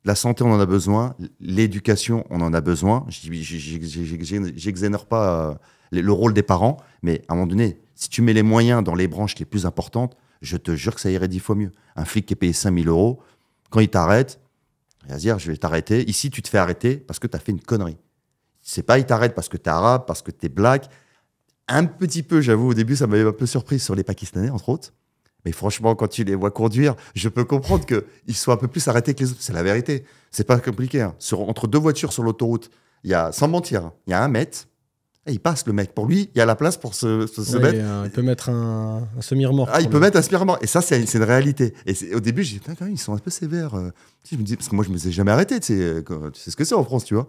la santé, on en a besoin. L'éducation, on en a besoin. J'exonère pas le rôle des parents, mais à un moment donné, si tu mets les moyens dans les branches les plus importantes, je te jure que ça irait 10 fois mieux. Un flic qui est payé 5 000 euros, quand il t'arrête, il va se dire, je vais t'arrêter. Ici, tu te fais arrêter parce que tu as fait une connerie. C'est pas, il t'arrête parce que tu es arabe, parce que tu es black. Un petit peu, j'avoue, au début, ça m'avait un peu surpris sur les Pakistanais, entre autres. Mais franchement, quand tu les vois conduire, je peux comprendre qu'ils soient un peu plus arrêtés que les autres. C'est la vérité. C'est pas compliqué. Hein. Entre deux voitures sur l'autoroute, il y a, sans mentir, il y a 1 mètre. Et il passe, le mec. Pour lui, il y a la place pour se mettre. Il peut mettre un semi-remorque. Ah, il peut mettre un semi-remorque. Et ça, c'est une réalité. Et au début, j'ai dit, quand même, ils sont un peu sévères. Je me dis, parce que moi, je me suis jamais arrêté. Tu sais ce que c'est en France, tu vois.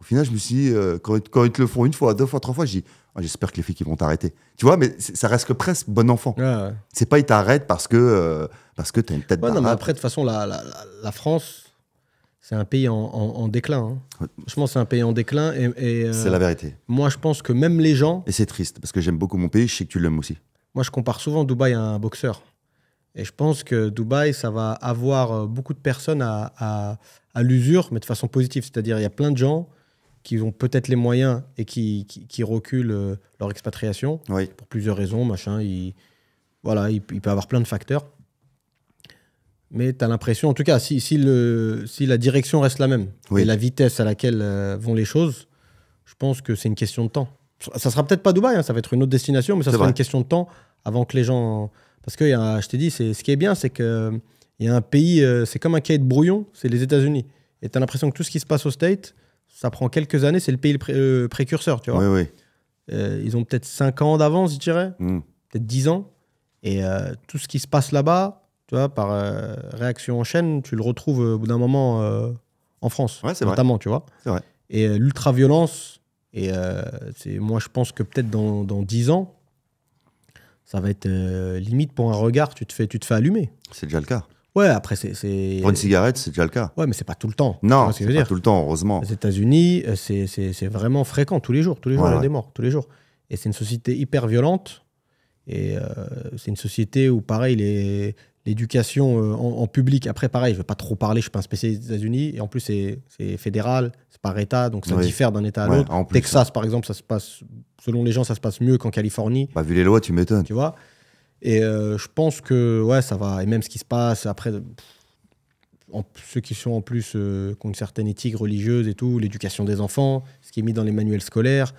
Au final, je me suis dit, quand ils te le font 1 fois, 2 fois, 3 fois, je dis, j'espère que les filles qui vont t'arrêter. Tu vois, mais ça reste que presque bon enfant. Ouais. C'est pas ils t'arrêtent parce que t'as une tête d'arabe. Non, mais après, de toute façon, la France, c'est un pays en déclin. Hein. Ouais. Franchement, c'est un pays en déclin. C'est la vérité. Moi, je pense que même les gens... Et c'est triste, parce que j'aime beaucoup mon pays, je sais que tu l'aimes aussi. Moi, je compare souvent Dubaï à un boxeur. Et je pense que Dubaï, ça va avoir beaucoup de personnes à l'usure, mais de façon positive. C'est-à-dire, il y a plein de gens qui ont peut-être les moyens et qui reculent leur expatriation Oui. pour plusieurs raisons. Machin, voilà, il peut y avoir plein de facteurs. Mais tu as l'impression, en tout cas, si la direction reste la même Oui. et la vitesse à laquelle vont les choses, je pense que c'est une question de temps. Ça sera peut-être pas Dubaï, hein, ça va être une autre destination, mais ça sera une question de temps avant que les gens... Parce que je t'ai dit, ce qui est bien, c'est qu'il y a un pays, c'est comme un cahier de brouillon, c'est les États-Unis. Et tu as l'impression que tout ce qui se passe au States, ça prend quelques années, c'est le pays précurseur, tu vois. Oui. Ils ont peut-être 5 ans d'avance, je dirais, peut-être 10 ans. Et tout ce qui se passe là-bas, tu vois, par réaction en chaîne, tu le retrouves au bout d'un moment en France, notamment, tu vois. C'est vrai. Et l'ultra-violence, moi je pense que peut-être dans 10 ans, ça va être limite pour un regard, tu te fais allumer. C'est déjà le cas. Ouais, après c'est... Pour une cigarette, c'est déjà le cas. Ouais, mais c'est pas tout le temps. Non, c'est pas tout le temps, heureusement. Les États-Unis, c'est vraiment fréquent, tous les jours, il y a des morts, tous les jours. Et c'est une société hyper violente. Et c'est une société où, pareil, l'éducation en public, après, pareil, je ne vais pas trop parler, je ne suis pas un spécialiste des États-Unis, et en plus, c'est fédéral, c'est par État, donc ça diffère d'un État à l'autre. Texas, par exemple, ça se passe, selon les gens, ça se passe mieux qu'en Californie. Bah, vu les lois, tu m'étonnes. Tu vois. Et je pense que, ouais, ça va. Et même ce qui se passe, après, ceux qui sont en plus, qui ont une certaine éthique religieuse et tout, l'éducation des enfants, ce qui est mis dans les manuels scolaires,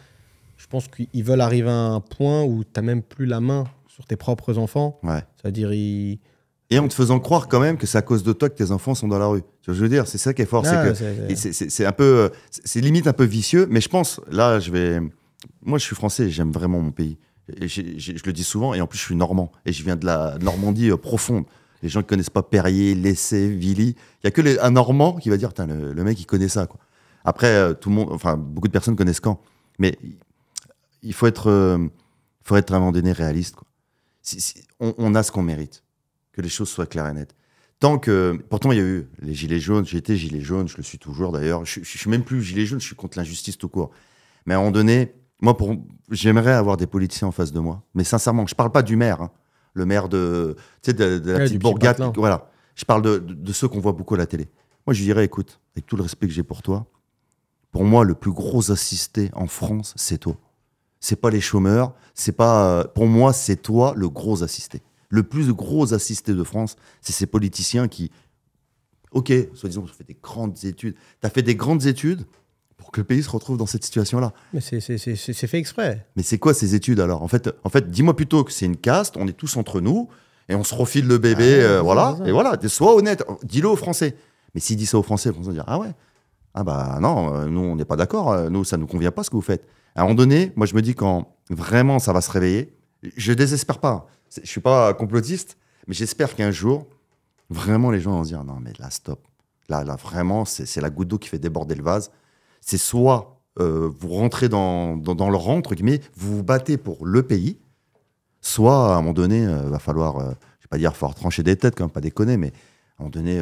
je pense qu'ils veulent arriver à un point où tu n'as même plus la main sur tes propres enfants. Ouais. C'est-à-dire, Et en te faisant croire quand même que c'est à cause de toi que tes enfants sont dans la rue. Tu vois ce que je veux dire, c'est ça qui est fort. C'est un peu, c'est limite un peu vicieux, mais je pense, là, moi, je suis français et j'aime vraiment mon pays. Et je le dis souvent, et en plus, je suis normand. Et je viens de la Normandie profonde. Les gens qui ne connaissent pas Perrier, Lessay, Villy, il n'y a que un Normand qui va dire, le mec, il connaît ça, quoi. Après, tout le monde, enfin, beaucoup de personnes connaissent Caen. Mais il faut être à un moment donné réaliste, quoi. On a ce qu'on mérite. Que les choses soient claires et nettes. Pourtant, il y a eu les gilets jaunes. J'ai été gilet jaune, je le suis toujours d'ailleurs. Je suis même plus gilet jaune, je suis contre l'injustice tout court. Mais à un moment donné, moi, j'aimerais avoir des politiciens en face de moi. Mais sincèrement, je ne parle pas du maire. Hein. Le maire de la petite bourgade. Voilà. Je parle de ceux qu'on voit beaucoup à la télé. Moi, je dirais, écoute, avec tout le respect que j'ai pour toi, pour moi, le plus gros assisté en France, c'est toi. C'est pas les chômeurs. C'est pas, pour moi, c'est toi le gros assisté. Le plus gros assisté de France, c'est ces politiciens qui, ok, soi-disant, tu fais des grandes études. Tu as fait des grandes études pour que le pays se retrouve dans cette situation-là. Mais c'est fait exprès. Mais c'est quoi ces études alors ? En fait, dis-moi plutôt que c'est une caste, on est tous entre nous, et on se refile le bébé, voilà. Et voilà, sois honnête, dis-le aux Français. Mais s'il dit ça aux Français, ils vont se dire, ah ouais, ah bah non, nous on n'est pas d'accord, nous ça ne nous convient pas ce que vous faites. À un moment donné, moi je me dis quand vraiment ça va se réveiller, je désespère pas. Je ne suis pas complotiste, mais j'espère qu'un jour, vraiment, les gens vont se dire non, mais là, stop. Là vraiment, c'est la goutte d'eau qui fait déborder le vase. C'est soit vous rentrez dans le rang, entre guillemets, vous vous battez pour le pays, soit à un moment donné, va falloir, je ne vais pas dire fort trancher des têtes, quand même, pas déconner, mais à un moment donné,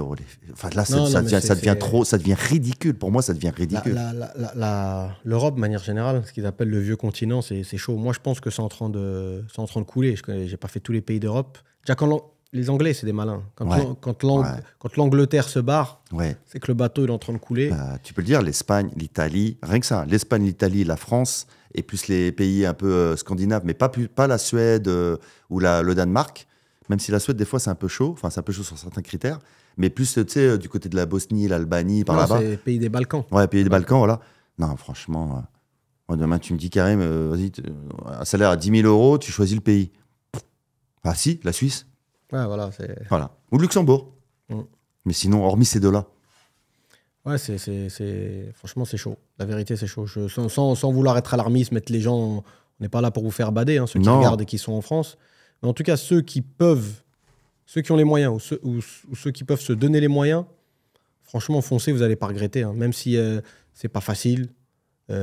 là, ça devient ridicule. Pour moi, ça devient ridicule. L'Europe, de manière générale, ce qu'ils appellent le vieux continent, c'est chaud. Moi, je pense que c'est en train de couler. Je n'ai pas fait tous les pays d'Europe. Déjà, les Anglais, c'est des malins. Quand l'Angleterre se barre, c'est que le bateau il est en train de couler. Tu peux le dire, l'Espagne, l'Italie, rien que ça. L'Espagne, l'Italie, la France, et plus les pays un peu scandinaves, mais pas la Suède ou le Danemark. Même si la Suède, des fois, c'est un peu chaud. Enfin, c'est un peu chaud sur certains critères. Mais plus, tu sais, du côté de la Bosnie, l'Albanie, par là-bas. C'est pays des Balkans. Ouais, pays des Balkans, voilà. Non, franchement, moi, demain, tu me dis, Karim, vas-y, un salaire à 10 000 euros, tu choisis le pays. Ah si, la Suisse. Ouais, voilà. Ou le Luxembourg. Mais sinon, hormis ces deux-là. Ouais, franchement, c'est chaud. La vérité, c'est chaud. Sans vouloir être alarmiste, mettre les gens... On n'est pas là pour vous faire bader, hein, ceux qui regardent et qui sont en France. Mais en tout cas, ceux qui ont les moyens ou ceux qui peuvent se donner les moyens, franchement, foncez, vous n'allez pas regretter. Hein, même si c'est pas facile. Tu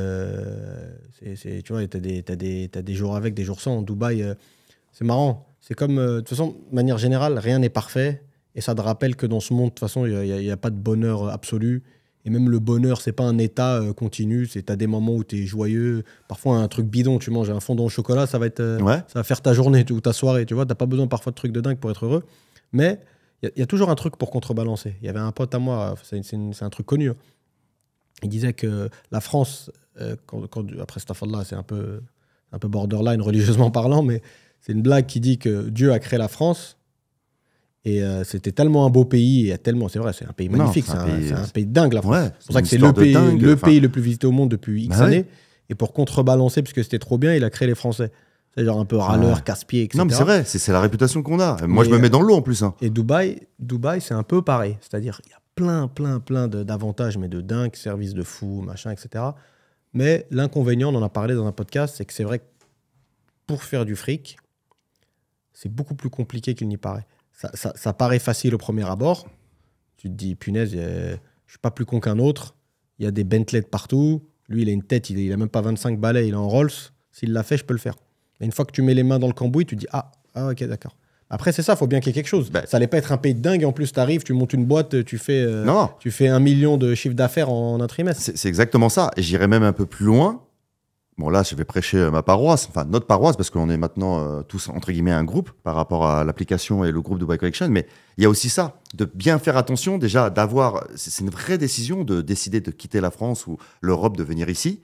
vois, t'as des jours avec, des jours sans. En Dubaï, c'est marrant. C'est comme, de toute façon, de manière générale, rien n'est parfait. Et ça te rappelle que dans ce monde, de toute façon, il n'y a pas de bonheur absolu. Et même le bonheur, c'est pas un état continu. Tu as des moments où tu es joyeux. Parfois, un truc bidon, tu manges un fondant au chocolat, ça va faire ta journée ou ta soirée. Tu vois, t'as pas besoin parfois de trucs de dingue pour être heureux. Mais il y a toujours un truc pour contrebalancer. Il y avait un pote à moi, c'est un truc connu. Hein. Il disait que la France, après cette affaire-là, c'est un peu borderline religieusement parlant, mais c'est une blague qui dit que Dieu a créé la France. Et c'était tellement un beau pays, et tellement, c'est vrai, c'est un pays magnifique, c'est un pays dingue la France. Ouais, c'est pour ça que c'est le pays le plus visité au monde depuis X années. Et pour contrebalancer, puisque c'était trop bien, il a créé les Français. C'est genre un peu râleur, casse-pied, etc. Non, mais c'est vrai, c'est la réputation qu'on a. Moi, je me mets dans l'eau en plus. Hein. Et Dubaï, c'est un peu pareil. C'est-à-dire, il y a plein d'avantages, mais de dingue, services de fou, machin, etc. Mais l'inconvénient, on en a parlé dans un podcast, c'est que c'est vrai que pour faire du fric, c'est beaucoup plus compliqué qu'il n'y paraît. Ça paraît facile au premier abord. Tu te dis, punaise, je ne suis pas plus con qu'un autre. Il y a des Bentley de partout. Lui, il a une tête, il n'a même pas 25 balais, il est en Rolls. S'il l'a fait, je peux le faire. Mais une fois que tu mets les mains dans le cambouis, tu te dis, ah ok, d'accord. Après, c'est ça, il faut bien qu'il y ait quelque chose. Ça n'allait pas être un pays de dingue. En plus, tu arrives, tu montes une boîte, tu fais 1 million de chiffre d'affaires en un trimestre. C'est exactement ça. Et j'irais même un peu plus loin. Bon, là, je vais prêcher ma paroisse, enfin notre paroisse, parce qu'on est maintenant tous, entre guillemets, un groupe par rapport à l'application et le groupe Dubai Collection. Mais il y a aussi ça, de bien faire attention, déjà, c'est une vraie décision de décider de quitter la France ou l'Europe, de venir ici.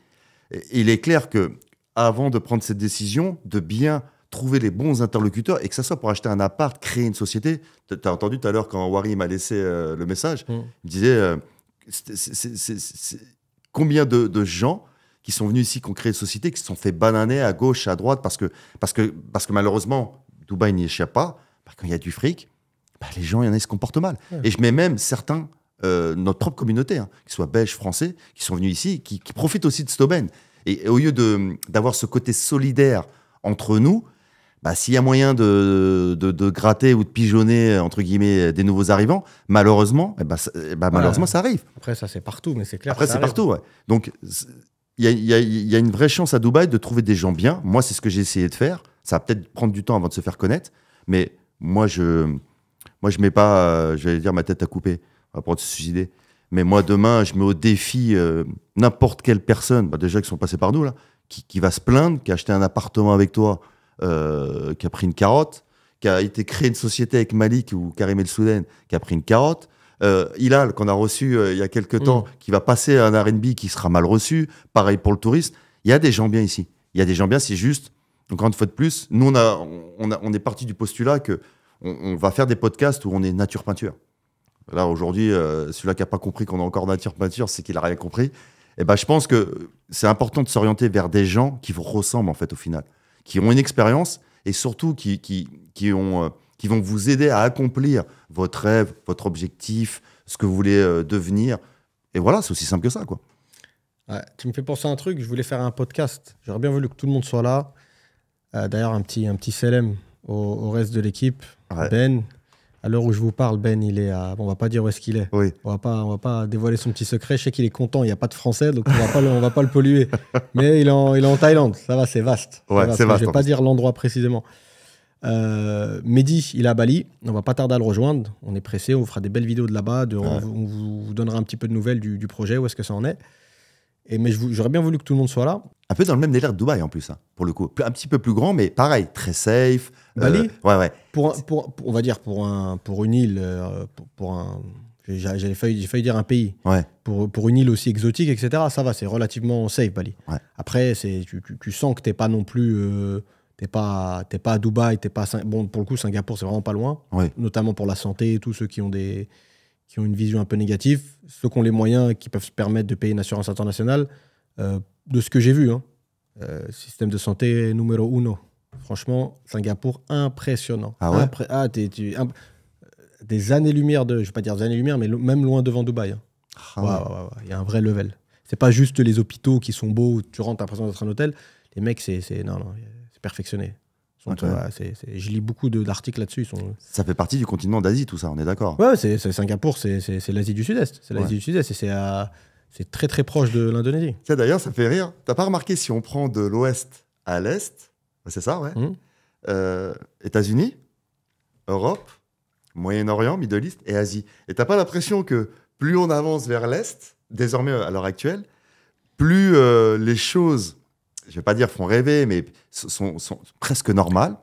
Et il est clair que avant de prendre cette décision, de bien trouver les bons interlocuteurs, et que ça soit pour acheter un appart, créer une société. Tu as entendu tout à l'heure, quand Wari m'a laissé le message, il me disait combien de gens qui sont venus ici, qui ont créé une société, qui se sont fait bananer à gauche, à droite, parce que malheureusement, Dubaï n'y échappe pas. Quand il y a du fric, les gens, il y en a qui se comportent mal. Ouais. Et je mets même certains, notre propre communauté, qu'ils soient belges, français, qui sont venus ici, qui profitent aussi de cette aubaine. Et au lieu d'avoir ce côté solidaire entre nous, s'il y a moyen de gratter ou de pigeonner, entre guillemets, des nouveaux arrivants, malheureusement, malheureusement, ça arrive. Après, ça, c'est partout, mais c'est clair. Après, c'est partout, ouais. Donc, il y a une vraie chance à Dubaï de trouver des gens bien. Moi, c'est ce que j'ai essayé de faire. Ça va peut-être prendre du temps avant de se faire connaître. Mais moi, je mets pas, j'allais dire, ma tête à couper pour se suicider. Mais moi, demain, je mets au défi n'importe quelle personne, déjà qui sont passés par nous, là, qui va se plaindre, qui a acheté un appartement avec toi, qui a pris une carotte, qui a été créé une société avec Malik ou Karim El Soudan, qui a pris une carotte. Hilal, qu'on a reçu il y a quelques temps, qui va passer un R&B qui sera mal reçu. Pareil pour le tourisme. Il y a des gens bien ici. Il y a des gens bien, c'est juste, encore une fois de plus, nous, on est parti du postulat qu'on va faire des podcasts où on est nature-peinture. Là, aujourd'hui, celui-là qui n'a pas compris qu'on est encore nature-peinture, c'est qu'il n'a rien compris. Et je pense que c'est important de s'orienter vers des gens qui vous ressemblent, en fait, au final, qui ont une expérience et surtout qui vont vous aider à accomplir votre rêve, votre objectif, ce que vous voulez devenir. Et voilà, c'est aussi simple que ça, quoi. Ouais, tu me fais penser à un truc, je voulais faire un podcast. J'aurais bien voulu que tout le monde soit là. D'ailleurs, un petit salam au reste de l'équipe. Ouais. Ben, à l'heure où je vous parle, Ben, il est à... Bon, on va pas dire où est-ce qu'il est. Oui. On va pas dévoiler son petit secret. Je sais qu'il est content, il n'y a pas de français, donc on va pas le polluer. Mais il est en Thaïlande, ça va, c'est vaste. Ouais, c'est vaste. Je vais pas dire l'endroit précisément. Mehdi, il est à Bali. On va pas tarder à le rejoindre. On est pressé. On vous fera des belles vidéos de là-bas. On vous donnera un petit peu de nouvelles du projet, où est-ce que ça en est. Mais j'aurais bien voulu que tout le monde soit là. Un peu dans le même délire de Dubaï en plus, hein, pour le coup. Un petit peu plus grand, mais pareil, très safe. Bali, ouais. On va dire pour une île, j'ai failli dire un pays. Ouais. Pour une île aussi exotique, etc. Ça va, c'est relativement safe, Bali. Ouais. Après, tu sens que t'es pas non plus... T'es pas à Dubaï, bon, pour le coup, Singapour, c'est vraiment pas loin. Ouais. Notamment pour la santé, tous ceux qui ont une vision un peu négative, ceux qui ont les moyens, qui peuvent se permettre de payer une assurance internationale, de ce que j'ai vu, système de santé numéro uno. Franchement, Singapour, impressionnant. Ah ouais. Des années-lumière je vais pas dire des années-lumière, mais même loin devant Dubaï. Hein. Ah ouais. Il y a un vrai level. C'est pas juste les hôpitaux qui sont beaux, tu rentres, t'as l'impression d'être un hôtel. Les mecs, c'est perfectionné. Je lis beaucoup d'articles là-dessus. Ça fait partie du continent d'Asie, tout ça, on est d'accord. Ouais, Singapour, c'est l'Asie du Sud-Est. C'est l'Asie du Sud-Est et c'est très très proche de l'Indonésie. D'ailleurs, ça fait rire. T'as pas remarqué, si on prend de l'ouest à l'est, c'est ça, ouais. États-Unis, Europe, Moyen-Orient, Middle East et Asie. Et t'as pas l'impression que plus on avance vers l'Est, désormais à l'heure actuelle, plus les choses, je vais pas dire font rêver, mais sont presque normales.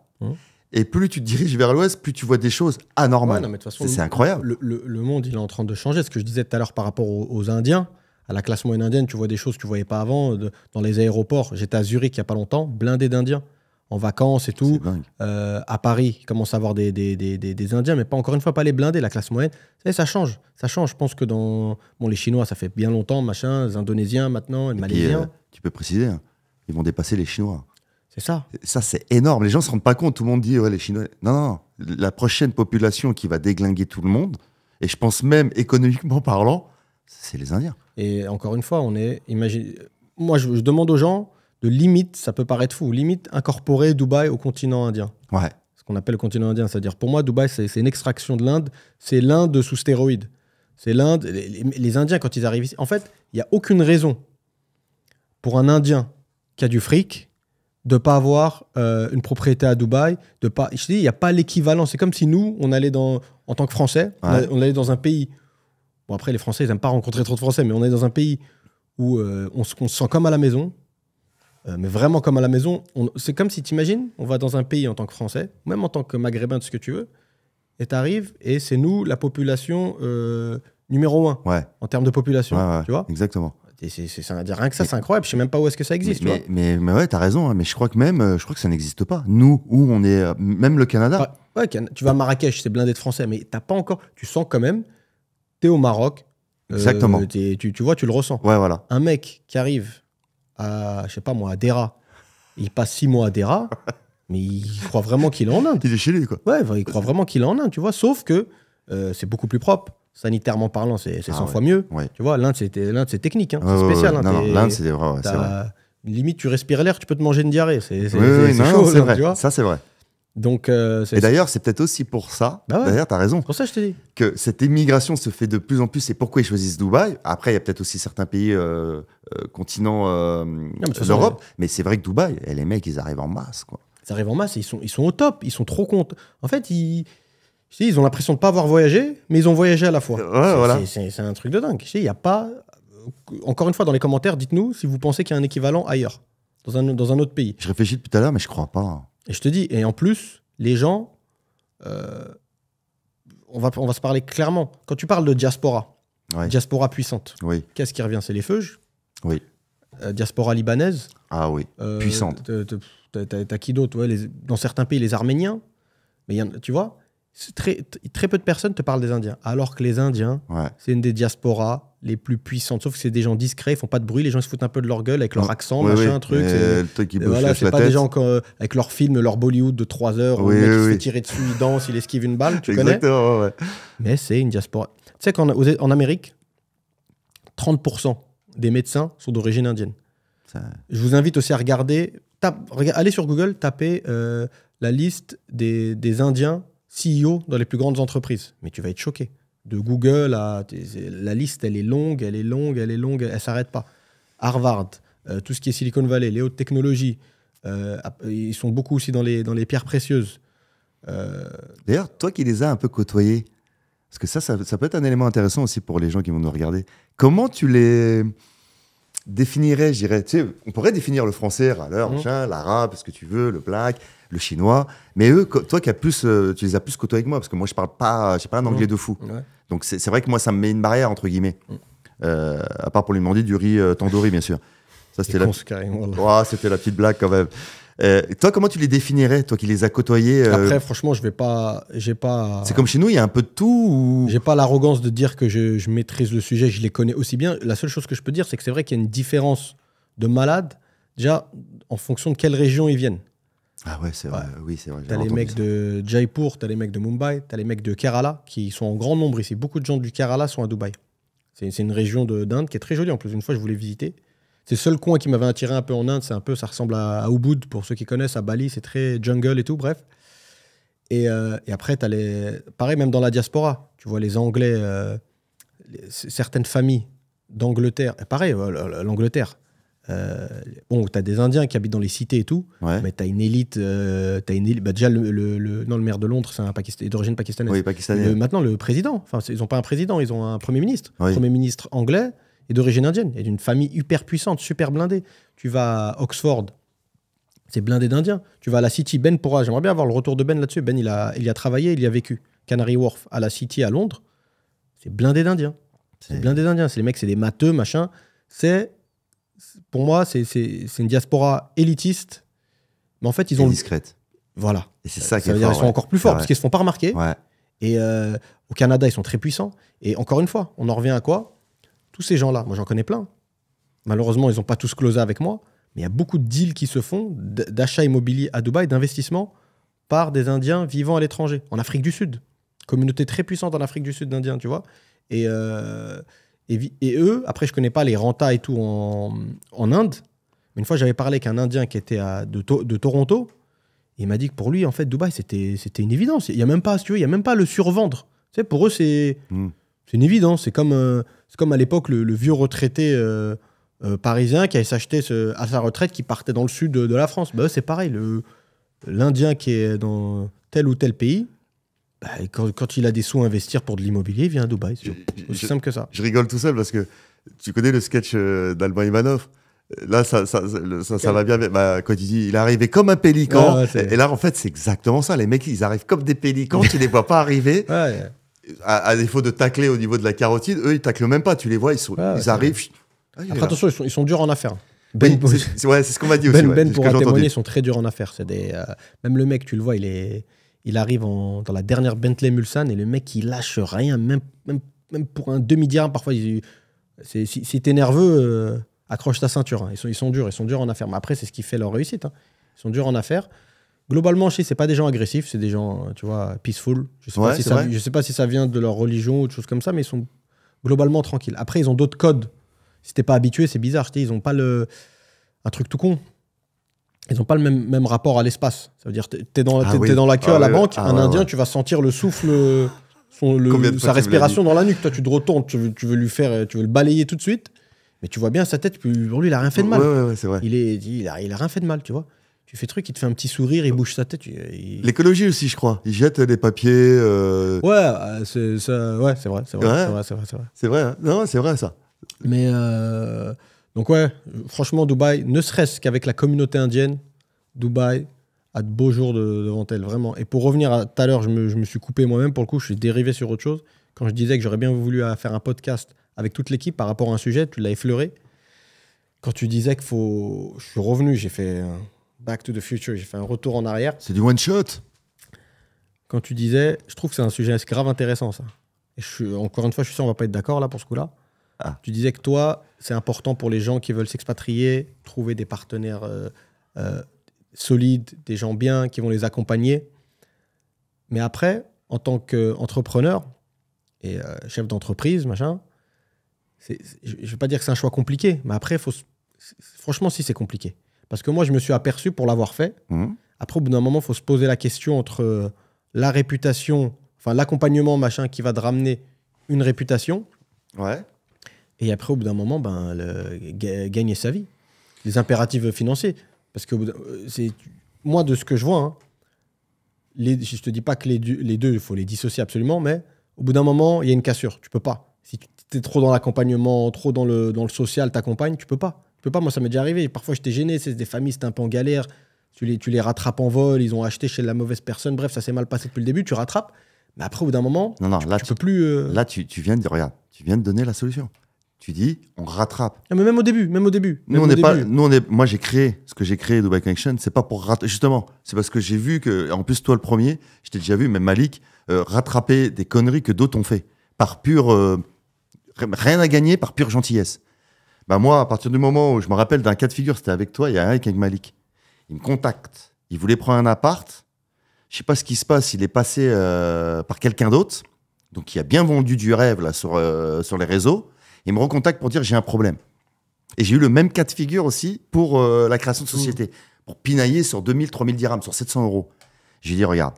Et plus tu te diriges vers l'Ouest, plus tu vois des choses anormales. Ouais, non, mais de toute façon, c'est incroyable. Le monde, il est en train de changer. Ce que je disais tout à l'heure par rapport aux Indiens, à la classe moyenne indienne, tu vois des choses que tu voyais pas avant. Dans les aéroports, j'étais à Zurich il y a pas longtemps, blindé d'Indiens, en vacances et tout. À Paris, il commence à avoir des Indiens, mais pas encore une fois, pas les blindés, la classe moyenne. Ça change. Ça change. Je pense que les Chinois, ça fait bien longtemps, machin, les Indonésiens maintenant, les Malaisiens. Tu peux préciser, hein, ils vont dépasser les Chinois. C'est ça. Ça, c'est énorme. Les gens ne se rendent pas compte. Tout le monde dit, ouais, les Chinois. Non. La prochaine population qui va déglinguer tout le monde, et je pense même économiquement parlant, c'est les Indiens. Et encore une fois, moi, je demande aux gens de limite, ça peut paraître fou, limite incorporer Dubaï au continent indien. Ouais. Ce qu'on appelle le continent indien. C'est-à-dire, pour moi, Dubaï, c'est une extraction de l'Inde. C'est l'Inde sous stéroïdes. C'est l'Inde. Les Indiens, quand ils arrivent ici, en fait, il n'y a aucune raison pour un Indien qui a du fric de ne pas avoir une propriété à Dubaï. Je te dis, il n'y a pas l'équivalent. C'est comme si nous, on allait en tant que Français, on allait dans un pays. Bon, après, les Français, ils n'aiment pas rencontrer trop de Français, mais on est dans un pays où on se sent comme à la maison, mais vraiment comme à la maison. C'est comme si, t'imagines, on va dans un pays en tant que Français, même en tant que Maghrébin, de ce que tu veux, et t'arrives, et c'est nous, la population numéro 1 en termes de population. Tu vois exactement. Rien que ça, c'est incroyable. Je sais même pas où est-ce que ça existe. Mais ouais, t'as raison. Hein, mais je crois que ça n'existe pas. Nous, où on est, même le Canada. Ouais, tu vas à Marrakech, c'est blindé de Français, mais t'as pas encore. Tu sens quand même. T'es au Maroc. Exactement. Tu vois, tu le ressens. Ouais, voilà. Un mec qui arrive à, je sais pas moi, à Dera, il passe 6 mois à Dera, mais il croit vraiment qu'il est en Inde. Il est chez lui, quoi. Ouais, il croit vraiment qu'il est en Inde, tu vois. Sauf que c'est beaucoup plus propre. Sanitairement parlant, c'est 100 fois mieux. Ouais. Tu vois, l'Inde, c'est technique. Hein. C'est spécial. Non, l'Inde, c'est vrai. Limite, tu respires l'air, tu peux te manger une diarrhée. C'est chaud, c'est vrai. Tu vois, ça, c'est vrai. Donc, et d'ailleurs, c'est peut-être aussi pour ça, d'ailleurs, tu as raison, pour ça, je te dis, que cette immigration se fait de plus en plus. Et pourquoi ils choisissent Dubaï? Après, il y a peut-être aussi certains pays, continents d'Europe, mais c'est vrai que Dubaï, les mecs, ils arrivent en masse, quoi. Ils arrivent en masse, et ils sont au top, ils sont trop contents. En fait, ils ont l'impression de ne pas avoir voyagé, mais ils ont voyagé à la fois. C'est un truc de dingue. Il n'y a pas... Encore une fois, dans les commentaires, dites-nous si vous pensez qu'il y a un équivalent ailleurs, dans un autre pays. Je réfléchis depuis tout à l'heure, mais je ne crois pas. Et je te dis, et en plus, les gens... on va se parler clairement. Quand tu parles de diaspora, diaspora puissante, qu'est-ce qui revient? C'est les feuges. Oui. Diaspora libanaise. Ah oui, puissante. T'as qui d'autre? Dans certains pays, les Arméniens. Mais tu vois, très peu de personnes te parlent des Indiens. Alors que les Indiens, c'est une des diasporas les plus puissantes. Sauf que c'est des gens discrets, ils font pas de bruit, les gens se foutent un peu de leur gueule avec leur accent, machin, truc. C'est pas des gens avec leur film, leur Bollywood de 3 heures, où le mec il se fait tirer dessus, il danse, il esquive une balle, tu connais. Mais c'est une diaspora. Tu sais qu'en Amérique, 30% des médecins sont d'origine indienne. Je vous invite aussi à regarder, allez sur Google, tapez la liste des Indiens CEO dans les plus grandes entreprises. Mais tu vas être choqué. De Google, la liste, elle est longue, elle s'arrête pas. Harvard, tout ce qui est Silicon Valley, les hautes technologies, ils sont beaucoup aussi dans les pierres précieuses. D'ailleurs, toi qui les as un peu côtoyés, parce que ça peut être un élément intéressant aussi pour les gens qui vont nous regarder. Comment tu les définirais, je dirais, tu sais, on pourrait définir le français, râleur, l'arabe, ce que tu veux, le black, le chinois, mais eux, toi qui tu les as plus côtoyés que moi, parce que moi je parle pas, j'ai pas un anglais de fou. Donc c'est vrai que moi ça me met une barrière entre guillemets. À part pour lui demander du riz tandoori bien sûr. Ça c'était c'était la petite blague quand même. Toi comment tu les définirais, toi qui les as côtoyés Après franchement j'ai pas. C'est comme chez nous, il y a un peu de tout ou... J'ai pas l'arrogance de dire que je maîtrise le sujet, je les connais aussi bien. La seule chose que je peux dire c'est que c'est vrai qu'il y a une différence de malades déjà en fonction de quelle région ils viennent. Ah ouais, c'est vrai. Oui, c'est vrai. T'as les mecs de Jaipur, t'as les mecs de Mumbai, t'as les mecs de Kerala qui sont en grand nombre ici. Beaucoup de gens du Kerala sont à Dubaï. C'est une région d'Inde qui est très jolie en plus. Une fois, je voulais visiter. C'est le seul coin qui m'avait attiré un peu en Inde. Ça ressemble à Ubud pour ceux qui connaissent. À Bali, c'est très jungle et tout. Bref. Et après, t'as pareil, même dans la diaspora, tu vois les Anglais, certaines familles d'Angleterre. Pareil, l'Angleterre. Bon, tu as des Indiens qui habitent dans les cités et tout, mais tu as une élite. Déjà, le maire de Londres, c'est un d'origine pakistanaise. Oui, pakistanais. Maintenant, le président, enfin, ils n'ont pas un président, ils ont un premier ministre. Oui. Premier ministre anglais et d'origine indienne, et d'une famille hyper puissante, super blindée. Tu vas à Oxford, c'est blindé d'Indiens. Tu vas à la City, Ben pourra, j'aimerais bien avoir le retour de Ben là-dessus. Ben, il y a travaillé, il y a vécu. Canary Wharf, à la City, à Londres, c'est blindé d'Indiens. C'est blindé d'Indiens. C'est les mecs, c'est des matheux, machin. Pour moi, c'est une diaspora élitiste, mais en fait, ils ont... discrète. Voilà. Et c'est ça qui veut dire qu'ils sont encore plus forts, parce qu'ils ne se font pas remarquer. Ouais. Et au Canada, ils sont très puissants. Et encore une fois, on en revient à quoi? Tous ces gens-là, moi j'en connais plein. Malheureusement, ils n'ont pas tous closé avec moi, mais il y a beaucoup de deals qui se font, d'achat immobilier à Dubaï, d'investissement par des Indiens vivant à l'étranger, en Afrique du Sud. Communauté très puissante en Afrique du Sud d'Indiens, tu vois. Et eux, après, je ne connais pas les rentas et tout en Inde, mais une fois, j'avais parlé avec un Indien qui était de Toronto, et il m'a dit que pour lui, en fait, Dubaï, c'était une évidence. Il n'y a même pas, si tu veux, il y a même pas le survendre. Tu sais, pour eux, c'est une évidence. C'est comme à l'époque, le vieux retraité parisien qui allait s'acheter à sa retraite, qui partait dans le sud de la France. Bah, c'est pareil, l'Indien qui est dans tel ou tel pays, bah, quand il a des sous à investir pour de l'immobilier, il vient à Dubaï. C'est aussi simple que ça. Je rigole tout seul parce que tu connais le sketch d'Alban Ivanov. Là, ça va bien. Bah, quand il dit il est arrivé comme un pélican. Et là, en fait, c'est exactement ça. Les mecs, ils arrivent comme des pélicans. Tu les vois pas arriver. Ouais. À défaut de tacler au niveau de la carotide, eux, ils taclent même pas. Tu les vois, ils arrivent. Après, attention, ils sont durs en affaires. C'est ce qu'on m'a dit aussi. Ben pourra témoigner, ils sont très durs en affaires. Même le mec, tu le vois, il arrive dans la dernière Bentley Mulsanne et le mec, il lâche rien, même pour un demi-dirham. Parfois, si t'es nerveux, accroche ta ceinture. Hein. Ils sont durs en affaires. Mais après, c'est ce qui fait leur réussite. Hein. Ils sont durs en affaires. Globalement, je sais, c'est pas des gens agressifs, c'est des gens, tu vois, peaceful. Je sais pas si ça vient de leur religion ou de choses comme ça, mais ils sont globalement tranquilles. Après, ils ont d'autres codes. Si t'es pas habitué, c'est bizarre. Ils ont pas un truc tout con. Ils n'ont pas le même rapport à l'espace. Ça veut dire, t'es dans la queue à la banque, un Indien, tu vas sentir le souffle, sa respiration dans la nuque. Toi, tu te retournes, tu veux le balayer tout de suite, mais tu vois bien sa tête, pour lui, il a rien fait de mal. Ouais, c'est vrai. Il a rien fait de mal, tu vois. Tu fais truc, il te fait un petit sourire, il bouge sa tête. L'écologie aussi, je crois. Ils jettent des papiers. Ouais, c'est vrai. C'est vrai, hein. Non, c'est vrai, ça. Mais... Donc ouais, franchement, Dubaï, ne serait-ce qu'avec la communauté indienne, Dubaï a de beaux jours devant elle, vraiment. Et pour revenir à tout à l'heure, je me suis coupé moi-même, pour le coup, je suis dérivé sur autre chose. Quand je disais que j'aurais bien voulu faire un podcast avec toute l'équipe par rapport à un sujet, tu l'as effleuré. Quand tu disais qu'il faut... Je suis revenu, j'ai fait un Back to the Future, j'ai fait un retour en arrière. C'est du one-shot. Quand tu disais... Je trouve que c'est un sujet grave intéressant, ça. Et encore une fois, je suis sûr, on va pas être d'accord là pour ce coup-là. Tu disais que toi, c'est important pour les gens qui veulent s'expatrier, trouver des partenaires solides, des gens bien, qui vont les accompagner. Mais après, en tant qu'entrepreneur et chef d'entreprise, machin, je ne vais pas dire que c'est un choix compliqué, mais après, franchement, si c'est compliqué. Parce que moi, je me suis aperçu pour l'avoir fait. Après, au bout d'un moment, il faut se poser la question entre la réputation, enfin l'accompagnement, machin, qui va te ramener une réputation. Ouais. Et après, au bout d'un moment, gagner sa vie. Les impératifs financiers. Parce que moi, de ce que je vois, hein, je ne te dis pas que les deux, il faut les dissocier absolument, mais au bout d'un moment, il y a une cassure. Tu peux pas. Si tu es trop dans l'accompagnement, trop dans le social, t'accompagnes, tu peux pas. Moi, ça m'est déjà arrivé. Parfois, j'étais gêné. C'est des familles, c'était un peu en galère. Tu les rattrapes en vol. Ils ont acheté chez la mauvaise personne. Bref, ça s'est mal passé depuis le début. Tu rattrapes. Mais après, au bout d'un moment, tu peux plus... Là, tu viens de... Regarde, tu viens de donner la solution. Tu dis, on rattrape. Non, mais même au début. Moi, j'ai créé ce que j'ai créé, Dubai Connection, c'est pas pour rattraper. Justement, c'est parce que j'ai vu que, en plus, toi, le premier, je t'ai déjà vu, même Malik, rattraper des conneries que d'autres ont fait. Par pure. Rien à gagner, par pure gentillesse. Bah, moi, à partir du moment où je me rappelle d'un cas de figure, c'était avec toi, il y a un avec Malik. Il me contacte. Il voulait prendre un appart. Je sais pas ce qui se passe. Il est passé par quelqu'un d'autre. Donc, il a bien vendu du rêve là, sur les réseaux. Il me recontacte pour dire j'ai un problème. Et j'ai eu le même cas de figure aussi pour la création de société. Pour pinailler sur 2000, 3000 dirhams, sur 700 €. J'ai dit regarde,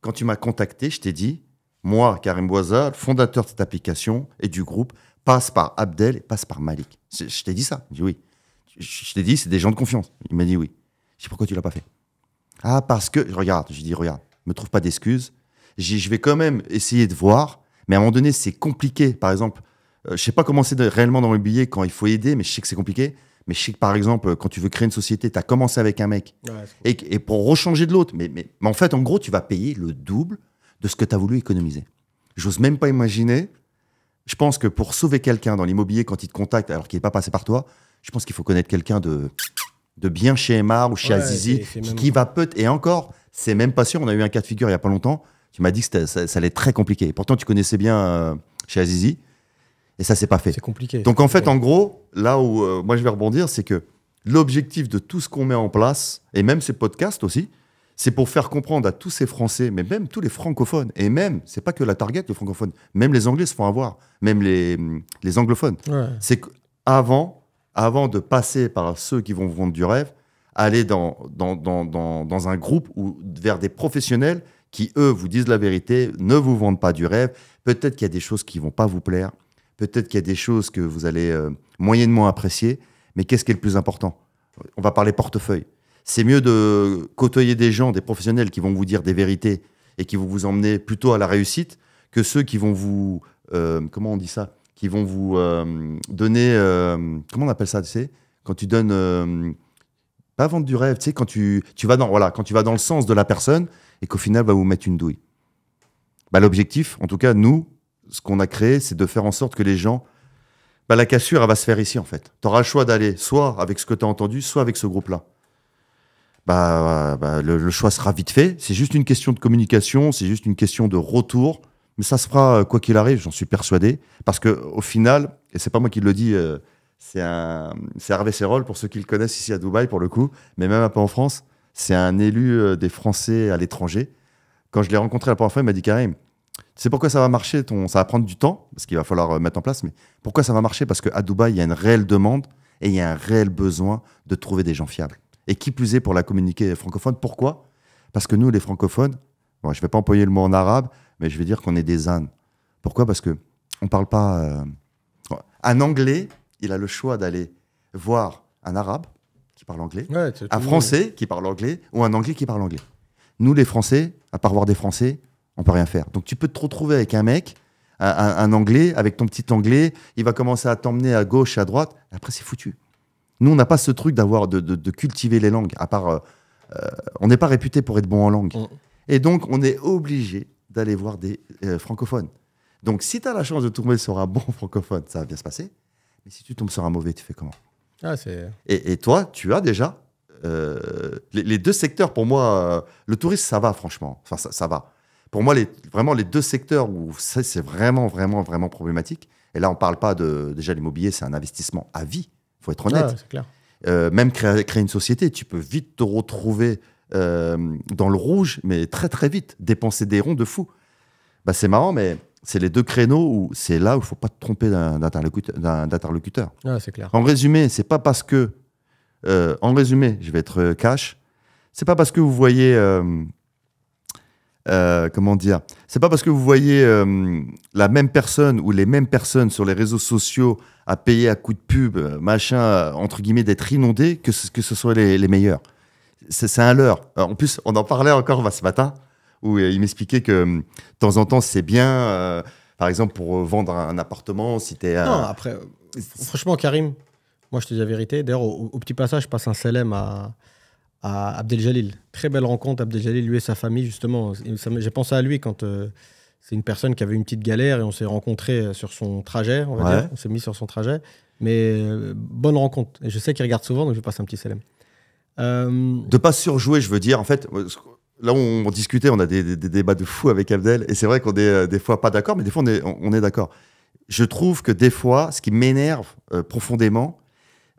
quand tu m'as contacté, je t'ai dit, moi, Karim Bouazza, fondateur de cette application et du groupe, passe par Abdel et passe par Malik. Je t'ai dit ça. Il dit oui. Je t'ai dit, c'est des gens de confiance. Il m'a dit oui. Je dis, pourquoi tu l'as pas fait? Ah, parce que, regarde, je dis, regarde, me trouve pas d'excuses. Je vais quand même essayer de voir, mais à un moment donné, c'est compliqué. Par exemple, je sais pas comment c'est réellement dans l'immobilier quand il faut aider, mais je sais que c'est compliqué. Mais je sais que, par exemple, quand tu veux créer une société, tu as commencé avec un mec, et pour rechanger de l'autre, mais en fait, en gros, tu vas payer le double de ce que tu as voulu économiser. J'ose même pas imaginer. Je pense que pour sauver quelqu'un dans l'immobilier, quand il te contacte, alors qu'il n'est pas passé par toi, je pense qu'il faut connaître quelqu'un de bien chez Emar ou chez Azizi, qui va peut-être, et encore, c'est même pas sûr. On a eu un cas de figure il y a pas longtemps. Tu m'as dit que ça allait être très compliqué. Pourtant, tu connaissais bien chez Azizi, et ça s'est pas fait. C'est compliqué. Donc en fait, en gros, là où moi je vais rebondir, c'est que l'objectif de tout ce qu'on met en place, et même ces podcasts aussi, c'est pour faire comprendre à tous ces Français, mais même tous les francophones, et même, c'est pas que la target, les francophones, même les Anglais se font avoir, même les anglophones. Ouais. C'est qu'avant de passer par ceux qui vont vous vendre du rêve, aller dans un groupe ou vers des professionnels qui, eux, vous disent la vérité, ne vous vendent pas du rêve. Peut-être qu'il y a des choses qui vont pas vous plaire, peut-être qu'il y a des choses que vous allez moyennement apprécier, mais qu'est-ce qui est le plus important? On va parler portefeuille. C'est mieux de côtoyer des gens, des professionnels qui vont vous dire des vérités et qui vont vous emmener plutôt à la réussite que ceux qui vont vous... comment on dit ça? Qui vont vous donner... comment on appelle ça, tu sais? Quand tu donnes... pas vendre du rêve, tu sais, quand tu vas quand tu vas dans le sens de la personne et qu'au final, va vous mettre une douille. Bah, l'objectif, en tout cas, nous, ce qu'on a créé, c'est de faire en sorte que les gens... Bah, la cassure, elle va se faire ici, en fait. Tu auras le choix d'aller soit avec ce que tu as entendu, soit avec ce groupe-là. Le choix sera vite fait. C'est juste une question de communication, c'est juste une question de retour. Mais ça se fera quoi qu'il arrive, j'en suis persuadé. Parce qu'au final, et c'est pas moi qui le dis, c'est Hervé Serrol, pour ceux qui le connaissent ici à Dubaï, pour le coup, mais même un peu en France, c'est un élu des Français à l'étranger. Quand je l'ai rencontré la première fois, il m'a dit, Karim, tu sais pourquoi ça va marcher, ça va prendre du temps, parce qu'il va falloir mettre en place, mais pourquoi ça va marcher? Parce qu'à Dubaï, il y a une réelle demande et il y a un réel besoin de trouver des gens fiables. Et qui plus est pour la communauté francophone. Pourquoi? Parce que nous, les francophones, bon, je ne vais pas employer le mot en arabe, mais je vais dire qu'on est des ânes. Pourquoi? Parce qu'on ne parle pas... Un Anglais, il a le choix d'aller voir un Arabe qui parle anglais, un Français qui parle anglais ou un Anglais qui parle anglais. Nous, les Français, à part voir des Français, on ne peut rien faire. Donc tu peux te retrouver avec un mec, un Anglais, avec ton petit Anglais, il va commencer à t'emmener à gauche, à droite, après c'est foutu. Nous, on n'a pas ce truc de cultiver les langues. À part, on n'est pas réputé pour être bon en langue. Et donc, on est obligé d'aller voir des francophones. Donc, si tu as la chance de tomber sur un bon francophone, ça va bien se passer. Mais si tu tombes sur un mauvais, tu fais comment? Et toi, tu as déjà les deux secteurs, pour moi, le tourisme, ça va, franchement. Enfin, ça va. Pour moi, vraiment, les deux secteurs où c'est vraiment, vraiment, vraiment problématique. Et là, on ne parle pas de... Déjà, l'immobilier, c'est un investissement à vie. Il faut être honnête. C'est clair. Même créer une société, tu peux vite te retrouver dans le rouge, mais très très vite, dépenser des ronds de fou. Bah, c'est marrant, mais c'est les deux créneaux où c'est là où il ne faut pas te tromper d'interlocuteur. C'est clair. En résumé, c'est pas parce que... en résumé, je vais être cash, c'est pas parce que vous voyez... comment dire? C'est pas parce que vous voyez la même personne ou les mêmes personnes sur les réseaux sociaux à payer à coups de pub, machin, entre guillemets, d'être inondés, que ce soit les meilleurs. C'est un leurre. En plus, on en parlait encore ce matin, où il m'expliquait que de temps en temps, c'est bien, par exemple, pour vendre un appartement, si t'es... Non, après, franchement, Karim, moi, je te dis la vérité. D'ailleurs, au petit passage, je passe un salam à Abdel Jalil. Très belle rencontre, Abdel Jalil, lui et sa famille, justement. J'ai pensé à lui quand c'est une personne qui avait une petite galère et on s'est rencontrés sur son trajet, on va dire. On s'est mis sur son trajet. Mais bonne rencontre. Et je sais qu'il regarde souvent, donc je passe un petit salam. De pas surjouer, je veux dire. En fait, là où on discutait, on a des débats de fou avec Abdel. Et c'est vrai qu'on est des fois pas d'accord, mais des fois on est d'accord. Je trouve que des fois, ce qui m'énerve profondément,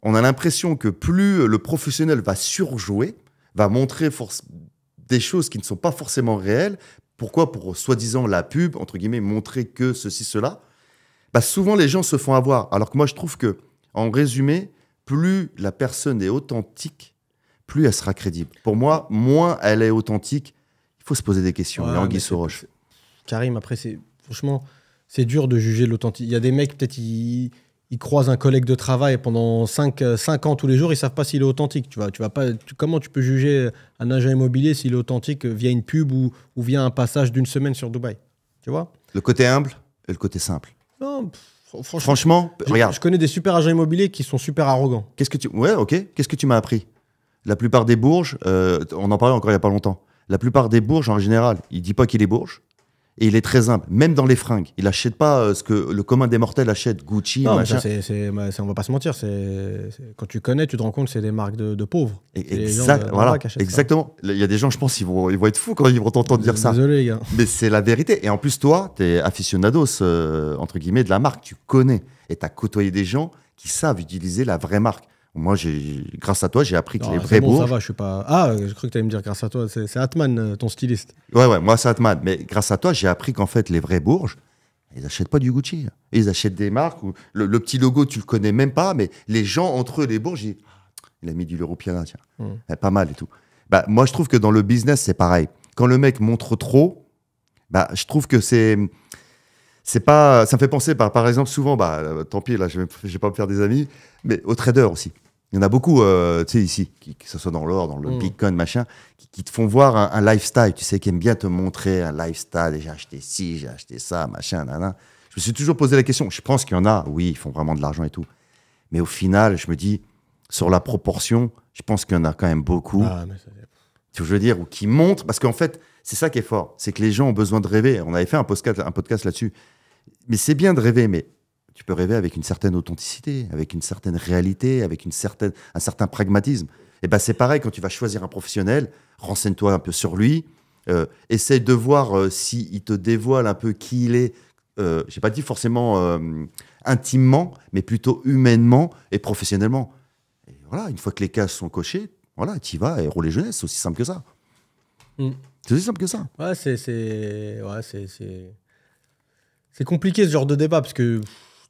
on a l'impression que plus le professionnel va surjouer, va montrer des choses qui ne sont pas forcément réelles. Pourquoi? Pour soi-disant la pub, entre guillemets, montrer que ceci, cela. Bah, souvent, les gens se font avoir. Alors que moi, je trouve que, en résumé, plus la personne est authentique, plus elle sera crédible. Pour moi, moins elle est authentique, il faut se poser des questions. Il y a anguille sous roche. Karim, après, franchement, c'est dur de juger l'authenticité. Il y a des mecs, peut-être, ils croisent un collègue de travail pendant 5 ans tous les jours, ils savent pas s'il est authentique. Comment tu peux juger un agent immobilier s'il est authentique via une pub ou via un passage d'une semaine sur Dubaï? Tu vois? Le côté humble et le côté simple. Non, franchement, regarde. Je connais des super agents immobiliers qui sont super arrogants. Ouais, ok. Qu'est-ce que tu m'as appris? La plupart des bourges, on en parlait encore il n'y a pas longtemps. La plupart des bourges, en général, il dit pas qu'il est bourge. Et il est très humble, même dans les fringues. Il n'achète pas ce que le commun des mortels achète, Gucci, non, machin. On va pas se mentir. Quand tu connais, tu te rends compte que c'est des marques de pauvres. Voilà, exactement. Il y a des gens, je pense, ils vont être fous quand ils vont t'entendre dire ça. Désolé, les gars. Mais c'est la vérité. Et en plus, toi, tu es aficionados, entre guillemets, de la marque. Tu connais. Et tu as côtoyé des gens qui savent utiliser la vraie marque. Moi, grâce à toi, j'ai appris que les vrais bourges... ça va, je suis pas... Ah, je crois que tu allais me dire grâce à toi. C'est Atman, ton styliste. Ouais, moi, c'est Atman. Mais grâce à toi, j'ai appris qu'en fait, les vrais bourges, ils n'achètent pas du Gucci. Ils achètent des marques où le petit logo, tu le connais même pas, mais les gens, entre eux, les bourges, il a mis du Loro Piana, tiens. Pas mal et tout. Bah, moi, je trouve que dans le business, c'est pareil. Quand le mec montre trop, bah, je trouve que c'est pas... Ça me fait penser, par exemple, souvent, tant pis, là, je vais pas me faire des amis, mais aux traders aussi. Il y en a beaucoup, tu sais, ici, que ce soit dans l'or, dans le Bitcoin, machin, qui te font voir un lifestyle, tu sais, qui aiment bien te montrer un lifestyle, et j'ai acheté ci, j'ai acheté ça, machin, nanana. Je me suis toujours posé la question. Je pense qu'il y en a, oui, ils font vraiment de l'argent et tout. Mais au final, je me dis, sur la proportion, je pense qu'il y en a quand même beaucoup. Tu veux dire, ou qui montrent, parce qu'en fait, c'est ça qui est fort, c'est que les gens ont besoin de rêver. On avait fait un podcast là-dessus. Mais c'est bien de rêver, mais tu peux rêver avec une certaine authenticité, avec une certaine réalité, avec un certain pragmatisme. Et ben c'est pareil quand tu vas choisir un professionnel, renseigne-toi un peu sur lui, essaye de voir s'il te dévoile un peu qui il est. J'ai pas dit forcément intimement, mais plutôt humainement et professionnellement. Et voilà, une fois que les cases sont cochées, voilà, tu y vas et roule les jeunesses, c'est aussi simple que ça. C'est aussi simple que ça. Ouais, c'est compliqué ce genre de débat parce que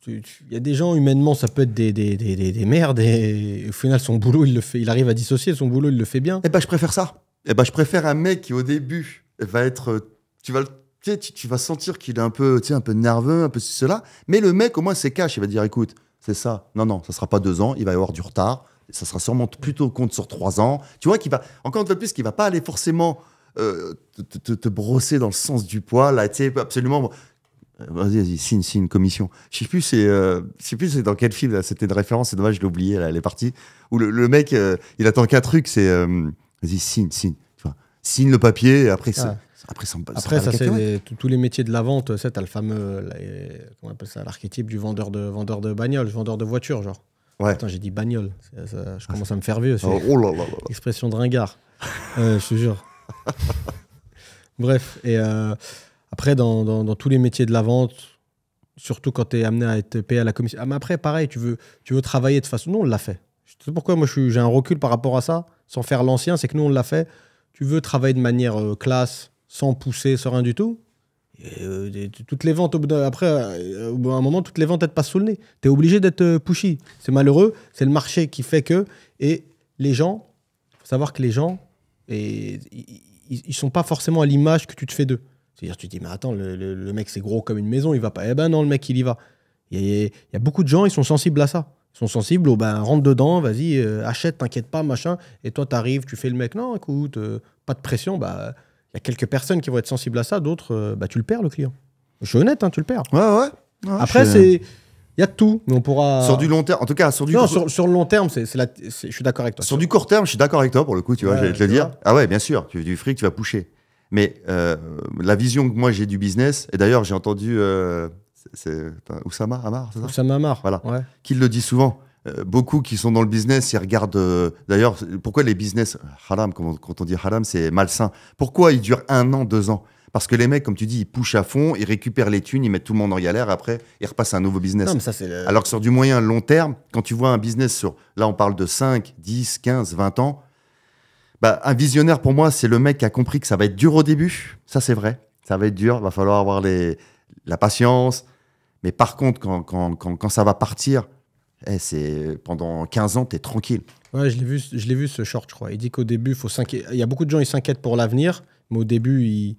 il y a des gens, humainement, ça peut être des merdes et au final, son boulot, il arrive à dissocier son boulot, il le fait bien. Eh ben, je préfère ça. Eh ben, je préfère un mec qui, au début, va être... Tu vas sentir qu'il est un peu nerveux, un peu cela, mais le mec, au moins, c'est cash. Il va dire, écoute, c'est ça. Non, ça sera pas 2 ans, il va y avoir du retard. Ça sera sûrement plutôt compte sur 3 ans. Tu vois, encore une fois de plus, qu'il va pas aller forcément te brosser dans le sens du poil. Tu sais, absolument... Vas-y, signe une commission. Je sais plus c'est dans quel film, là, c'était une référence, c'est dommage, je l'ai oublié, là, elle est partie. Où le mec, il attend qu'un truc, c'est vas-y, signe. Tu vois, signe le papier, et après, ça c'est tous les métiers de la vente. Tu as le fameux, comment on appelle ça, l'archétype du vendeur de bagnole, vendeur de voiture, genre. Ouais. Attends, j'ai dit bagnole. Je commence à me faire vieux. Oh là là. Expression de ringard. Je te jure. Bref, et après, dans tous les métiers de la vente, surtout quand tu es amené à être payé à la commission. Mais après, pareil, tu veux travailler de façon... Nous, on l'a fait. Tu sais pourquoi moi, j'ai un recul par rapport à ça, sans faire l'ancien, c'est que nous, on l'a fait. Tu veux travailler de manière classe, sans pousser, sans rien du tout. Et, toutes les ventes, après, au bout d'un moment, toutes les ventes, elles te passent sous le nez. Tu es obligé d'être pushy. C'est malheureux. C'est le marché qui fait que... Et les gens, il faut savoir que les gens, ils sont pas forcément à l'image que tu te fais d'eux. C'est-à-dire, tu te dis, mais attends, le mec, c'est gros comme une maison, il va pas. Eh ben non, le mec, il y va. Il y a beaucoup de gens, ils sont sensibles à ça. Ils sont sensibles au, rentre dedans, vas-y, achète, t'inquiète pas, machin. Et toi, t'arrives, tu fais le mec, non, écoute, pas de pression. Il y a quelques personnes qui vont être sensibles à ça, d'autres, tu le perds, le client. Je suis honnête, tu le perds. Ouais. Après, il y a de tout, mais on pourra... Sur du long terme, en tout cas, sur le long terme, je suis d'accord avec toi. Sur du court terme, je suis d'accord avec toi, pour le coup, tu vois, j'allais te le dire. Ah ouais, bien sûr, tu veux du fric, tu vas pusher. Mais la vision que moi j'ai du business, et d'ailleurs j'ai entendu c'est Oussama Hamar, c'est ça ? Oussama Hamar, voilà, ouais. Qui le dit souvent. Beaucoup qui sont dans le business, ils regardent. D'ailleurs, pourquoi les business haram, quand on dit haram, c'est malsain. Pourquoi ils durent 1 an, 2 ans ? Parce que les mecs, comme tu dis, ils pushent à fond, ils récupèrent les thunes, ils mettent tout le monde en galère, après ils repassent à un nouveau business. Non, mais ça, Alors que sur du moyen long terme, quand tu vois un business là on parle de 5, 10, 15, 20 ans. Un visionnaire, pour moi, c'est le mec qui a compris que ça va être dur au début. Ça, c'est vrai. Ça va être dur. Il va falloir avoir la patience. Mais par contre, quand ça va partir, c'est pendant 15 ans, tu es tranquille. Ouais, je l'ai vu ce short, je crois. Il dit qu'au début, il y a beaucoup de gens qui s'inquiètent pour l'avenir, mais au début,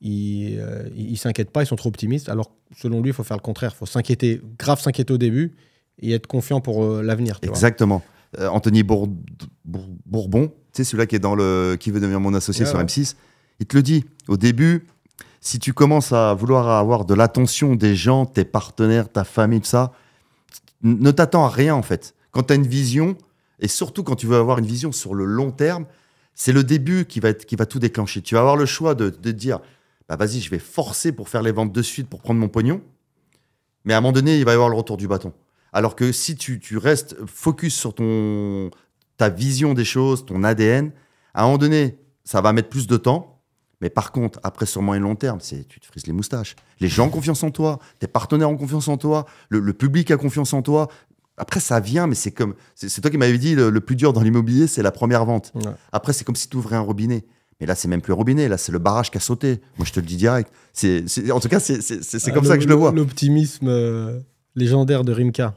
ils s'inquiètent pas, ils sont trop optimistes. Alors, selon lui, il faut faire le contraire. Il faut s'inquiéter au début et être confiant pour l'avenir. Exactement. Anthony Bourbon, tu sais, celui-là qui est dans le Qui veut devenir mon associé sur M6, il te le dit. Au début, si tu commences à vouloir avoir de l'attention des gens, tes partenaires, ta famille, tout ça, ne t'attends à rien en fait. Quand tu as une vision, et surtout quand tu veux avoir une vision sur le long terme, c'est le début qui va tout déclencher. Tu vas avoir le choix de te dire, bah vas-y, je vais forcer pour faire les ventes de suite pour prendre mon pognon, mais à un moment donné, il va y avoir le retour du bâton. Alors que si tu restes focus sur ta vision des choses, ton ADN, à un moment donné, ça va mettre plus de temps. Mais par contre, après, sur moyen et long terme, tu te frises les moustaches. Les gens ont confiance en toi, tes partenaires ont confiance en toi, le public a confiance en toi. Après, ça vient, mais c'est toi qui m'avais dit, le plus dur dans l'immobilier, c'est la première vente. Ouais. Après, c'est comme si tu ouvrais un robinet. Mais là, c'est même plus un robinet, là, c'est le barrage qui a sauté. Moi, je te le dis direct. En tout cas, c'est comme ça que je le vois. L'optimisme légendaire de Rimka.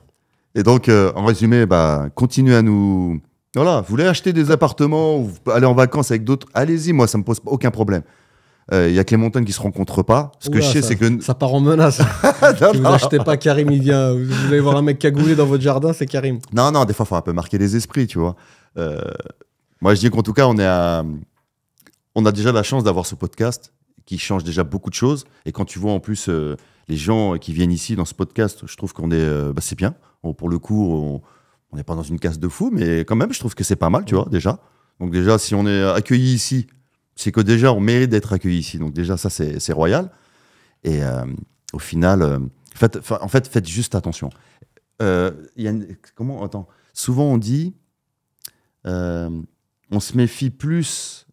Et donc, en résumé, continuez à nous... Voilà, vous voulez acheter des appartements ou aller en vacances avec d'autres, allez-y, moi, ça me pose aucun problème. Il y a que les montagnes qui se rencontrent pas. Ce que je sais, c'est que... Ça part en menace. Si vous n'achetez pas Karim, il vient. Vous allez voir un mec cagoulé dans votre jardin, c'est Karim. Non, des fois, il faut un peu marquer les esprits, tu vois. Moi, je dis qu'en tout cas, on a déjà la chance d'avoir ce podcast qui change déjà beaucoup de choses. Et quand tu vois en plus les gens qui viennent ici dans ce podcast, je trouve qu'on est... c'est bien. Pour le coup, on n'est pas dans une case de fou, mais quand même, je trouve que c'est pas mal, tu vois, déjà. Donc déjà, si on est accueilli ici, c'est que déjà, on mérite d'être accueilli ici. Donc déjà, ça, c'est royal. Et au final, faites juste attention. Souvent, on dit, on se méfie plus...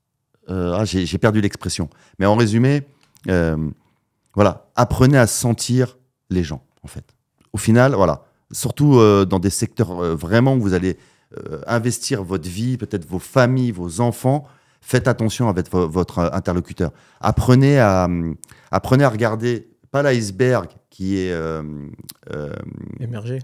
j'ai perdu l'expression. Mais en résumé, voilà, apprenez à sentir les gens, en fait. Au final, voilà. Surtout dans des secteurs vraiment où vous allez investir votre vie, peut-être vos familles, vos enfants. Faites attention avec votre interlocuteur. Apprenez à regarder, pas l'iceberg qui est... Émergé,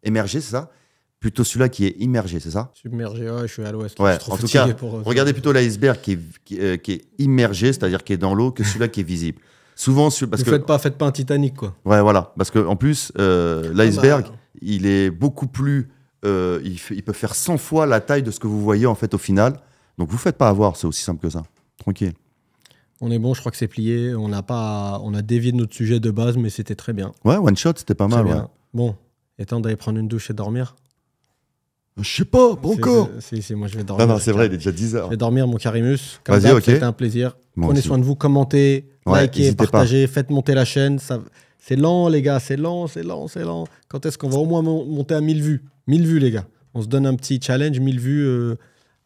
c'est ça ? Plutôt celui-là qui est immergé, c'est ça ? Submergé, je suis à l'ouest. Ouais, en tout cas, regardez plutôt l'iceberg qui est immergé, c'est-à-dire qui est dans l'eau, que celui-là qui est visible. Souvent, faites pas un Titanic, quoi. Ouais, voilà. Parce qu'en plus, l'iceberg, il est beaucoup plus... il peut faire 100 fois la taille de ce que vous voyez, en fait, au final. Donc, vous faites pas avoir, c'est aussi simple que ça. Tranquille. On est bon, je crois que c'est plié. On a dévié de notre sujet de base, mais c'était très bien. Ouais, one shot, c'était pas mal. Ouais. Bon, et temps d'aller prendre une douche et dormir. Je sais pas encore. Si, moi je vais dormir. Non, c'est vrai, il est déjà 10h. Je vais dormir, mon Carimus. Vas-y, ok. C'était un plaisir. Prenez soin de vous, commentez, likez, partagez, faites monter la chaîne. C'est lent, les gars, c'est lent. Quand est-ce qu'on va au moins monter à 1000 vues 1000 vues, les gars. On se donne un petit challenge, 1000 vues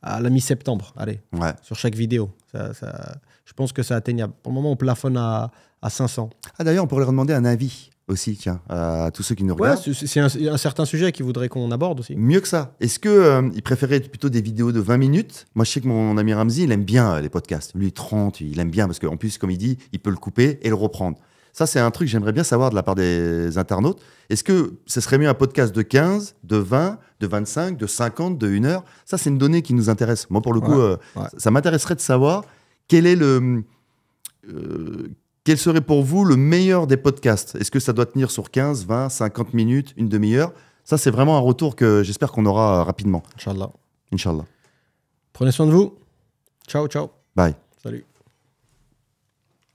à la mi-septembre. Allez, sur chaque vidéo. Je pense que c'est atteignable. Pour le moment, on plafonne à 500. Ah, d'ailleurs, on pourrait leur demander un avis aussi, tiens, à tous ceux qui nous regardent. C'est un certain sujet qu'ils voudraient qu'on aborde aussi. Mieux que ça. Est-ce qu'ils préféraient plutôt des vidéos de 20 minutes ? Moi, je sais que mon ami Ramzi, il aime bien les podcasts. Lui, 30, il aime bien parce qu'en plus, comme il dit, il peut le couper et le reprendre. Ça, c'est un truc que j'aimerais bien savoir de la part des internautes. Est-ce que ce serait mieux un podcast de 15, de 20, de 25, de 50, de 1 heure ? Ça, c'est une donnée qui nous intéresse. Moi, pour le coup, ça m'intéresserait de savoir quel serait pour vous le meilleur des podcasts ? Est-ce que ça doit tenir sur 15, 20, 50 minutes, une demi-heure ? Ça, c'est vraiment un retour que j'espère qu'on aura rapidement. Inch'Allah. Inch'Allah. Prenez soin de vous. Ciao, ciao. Bye. Salut.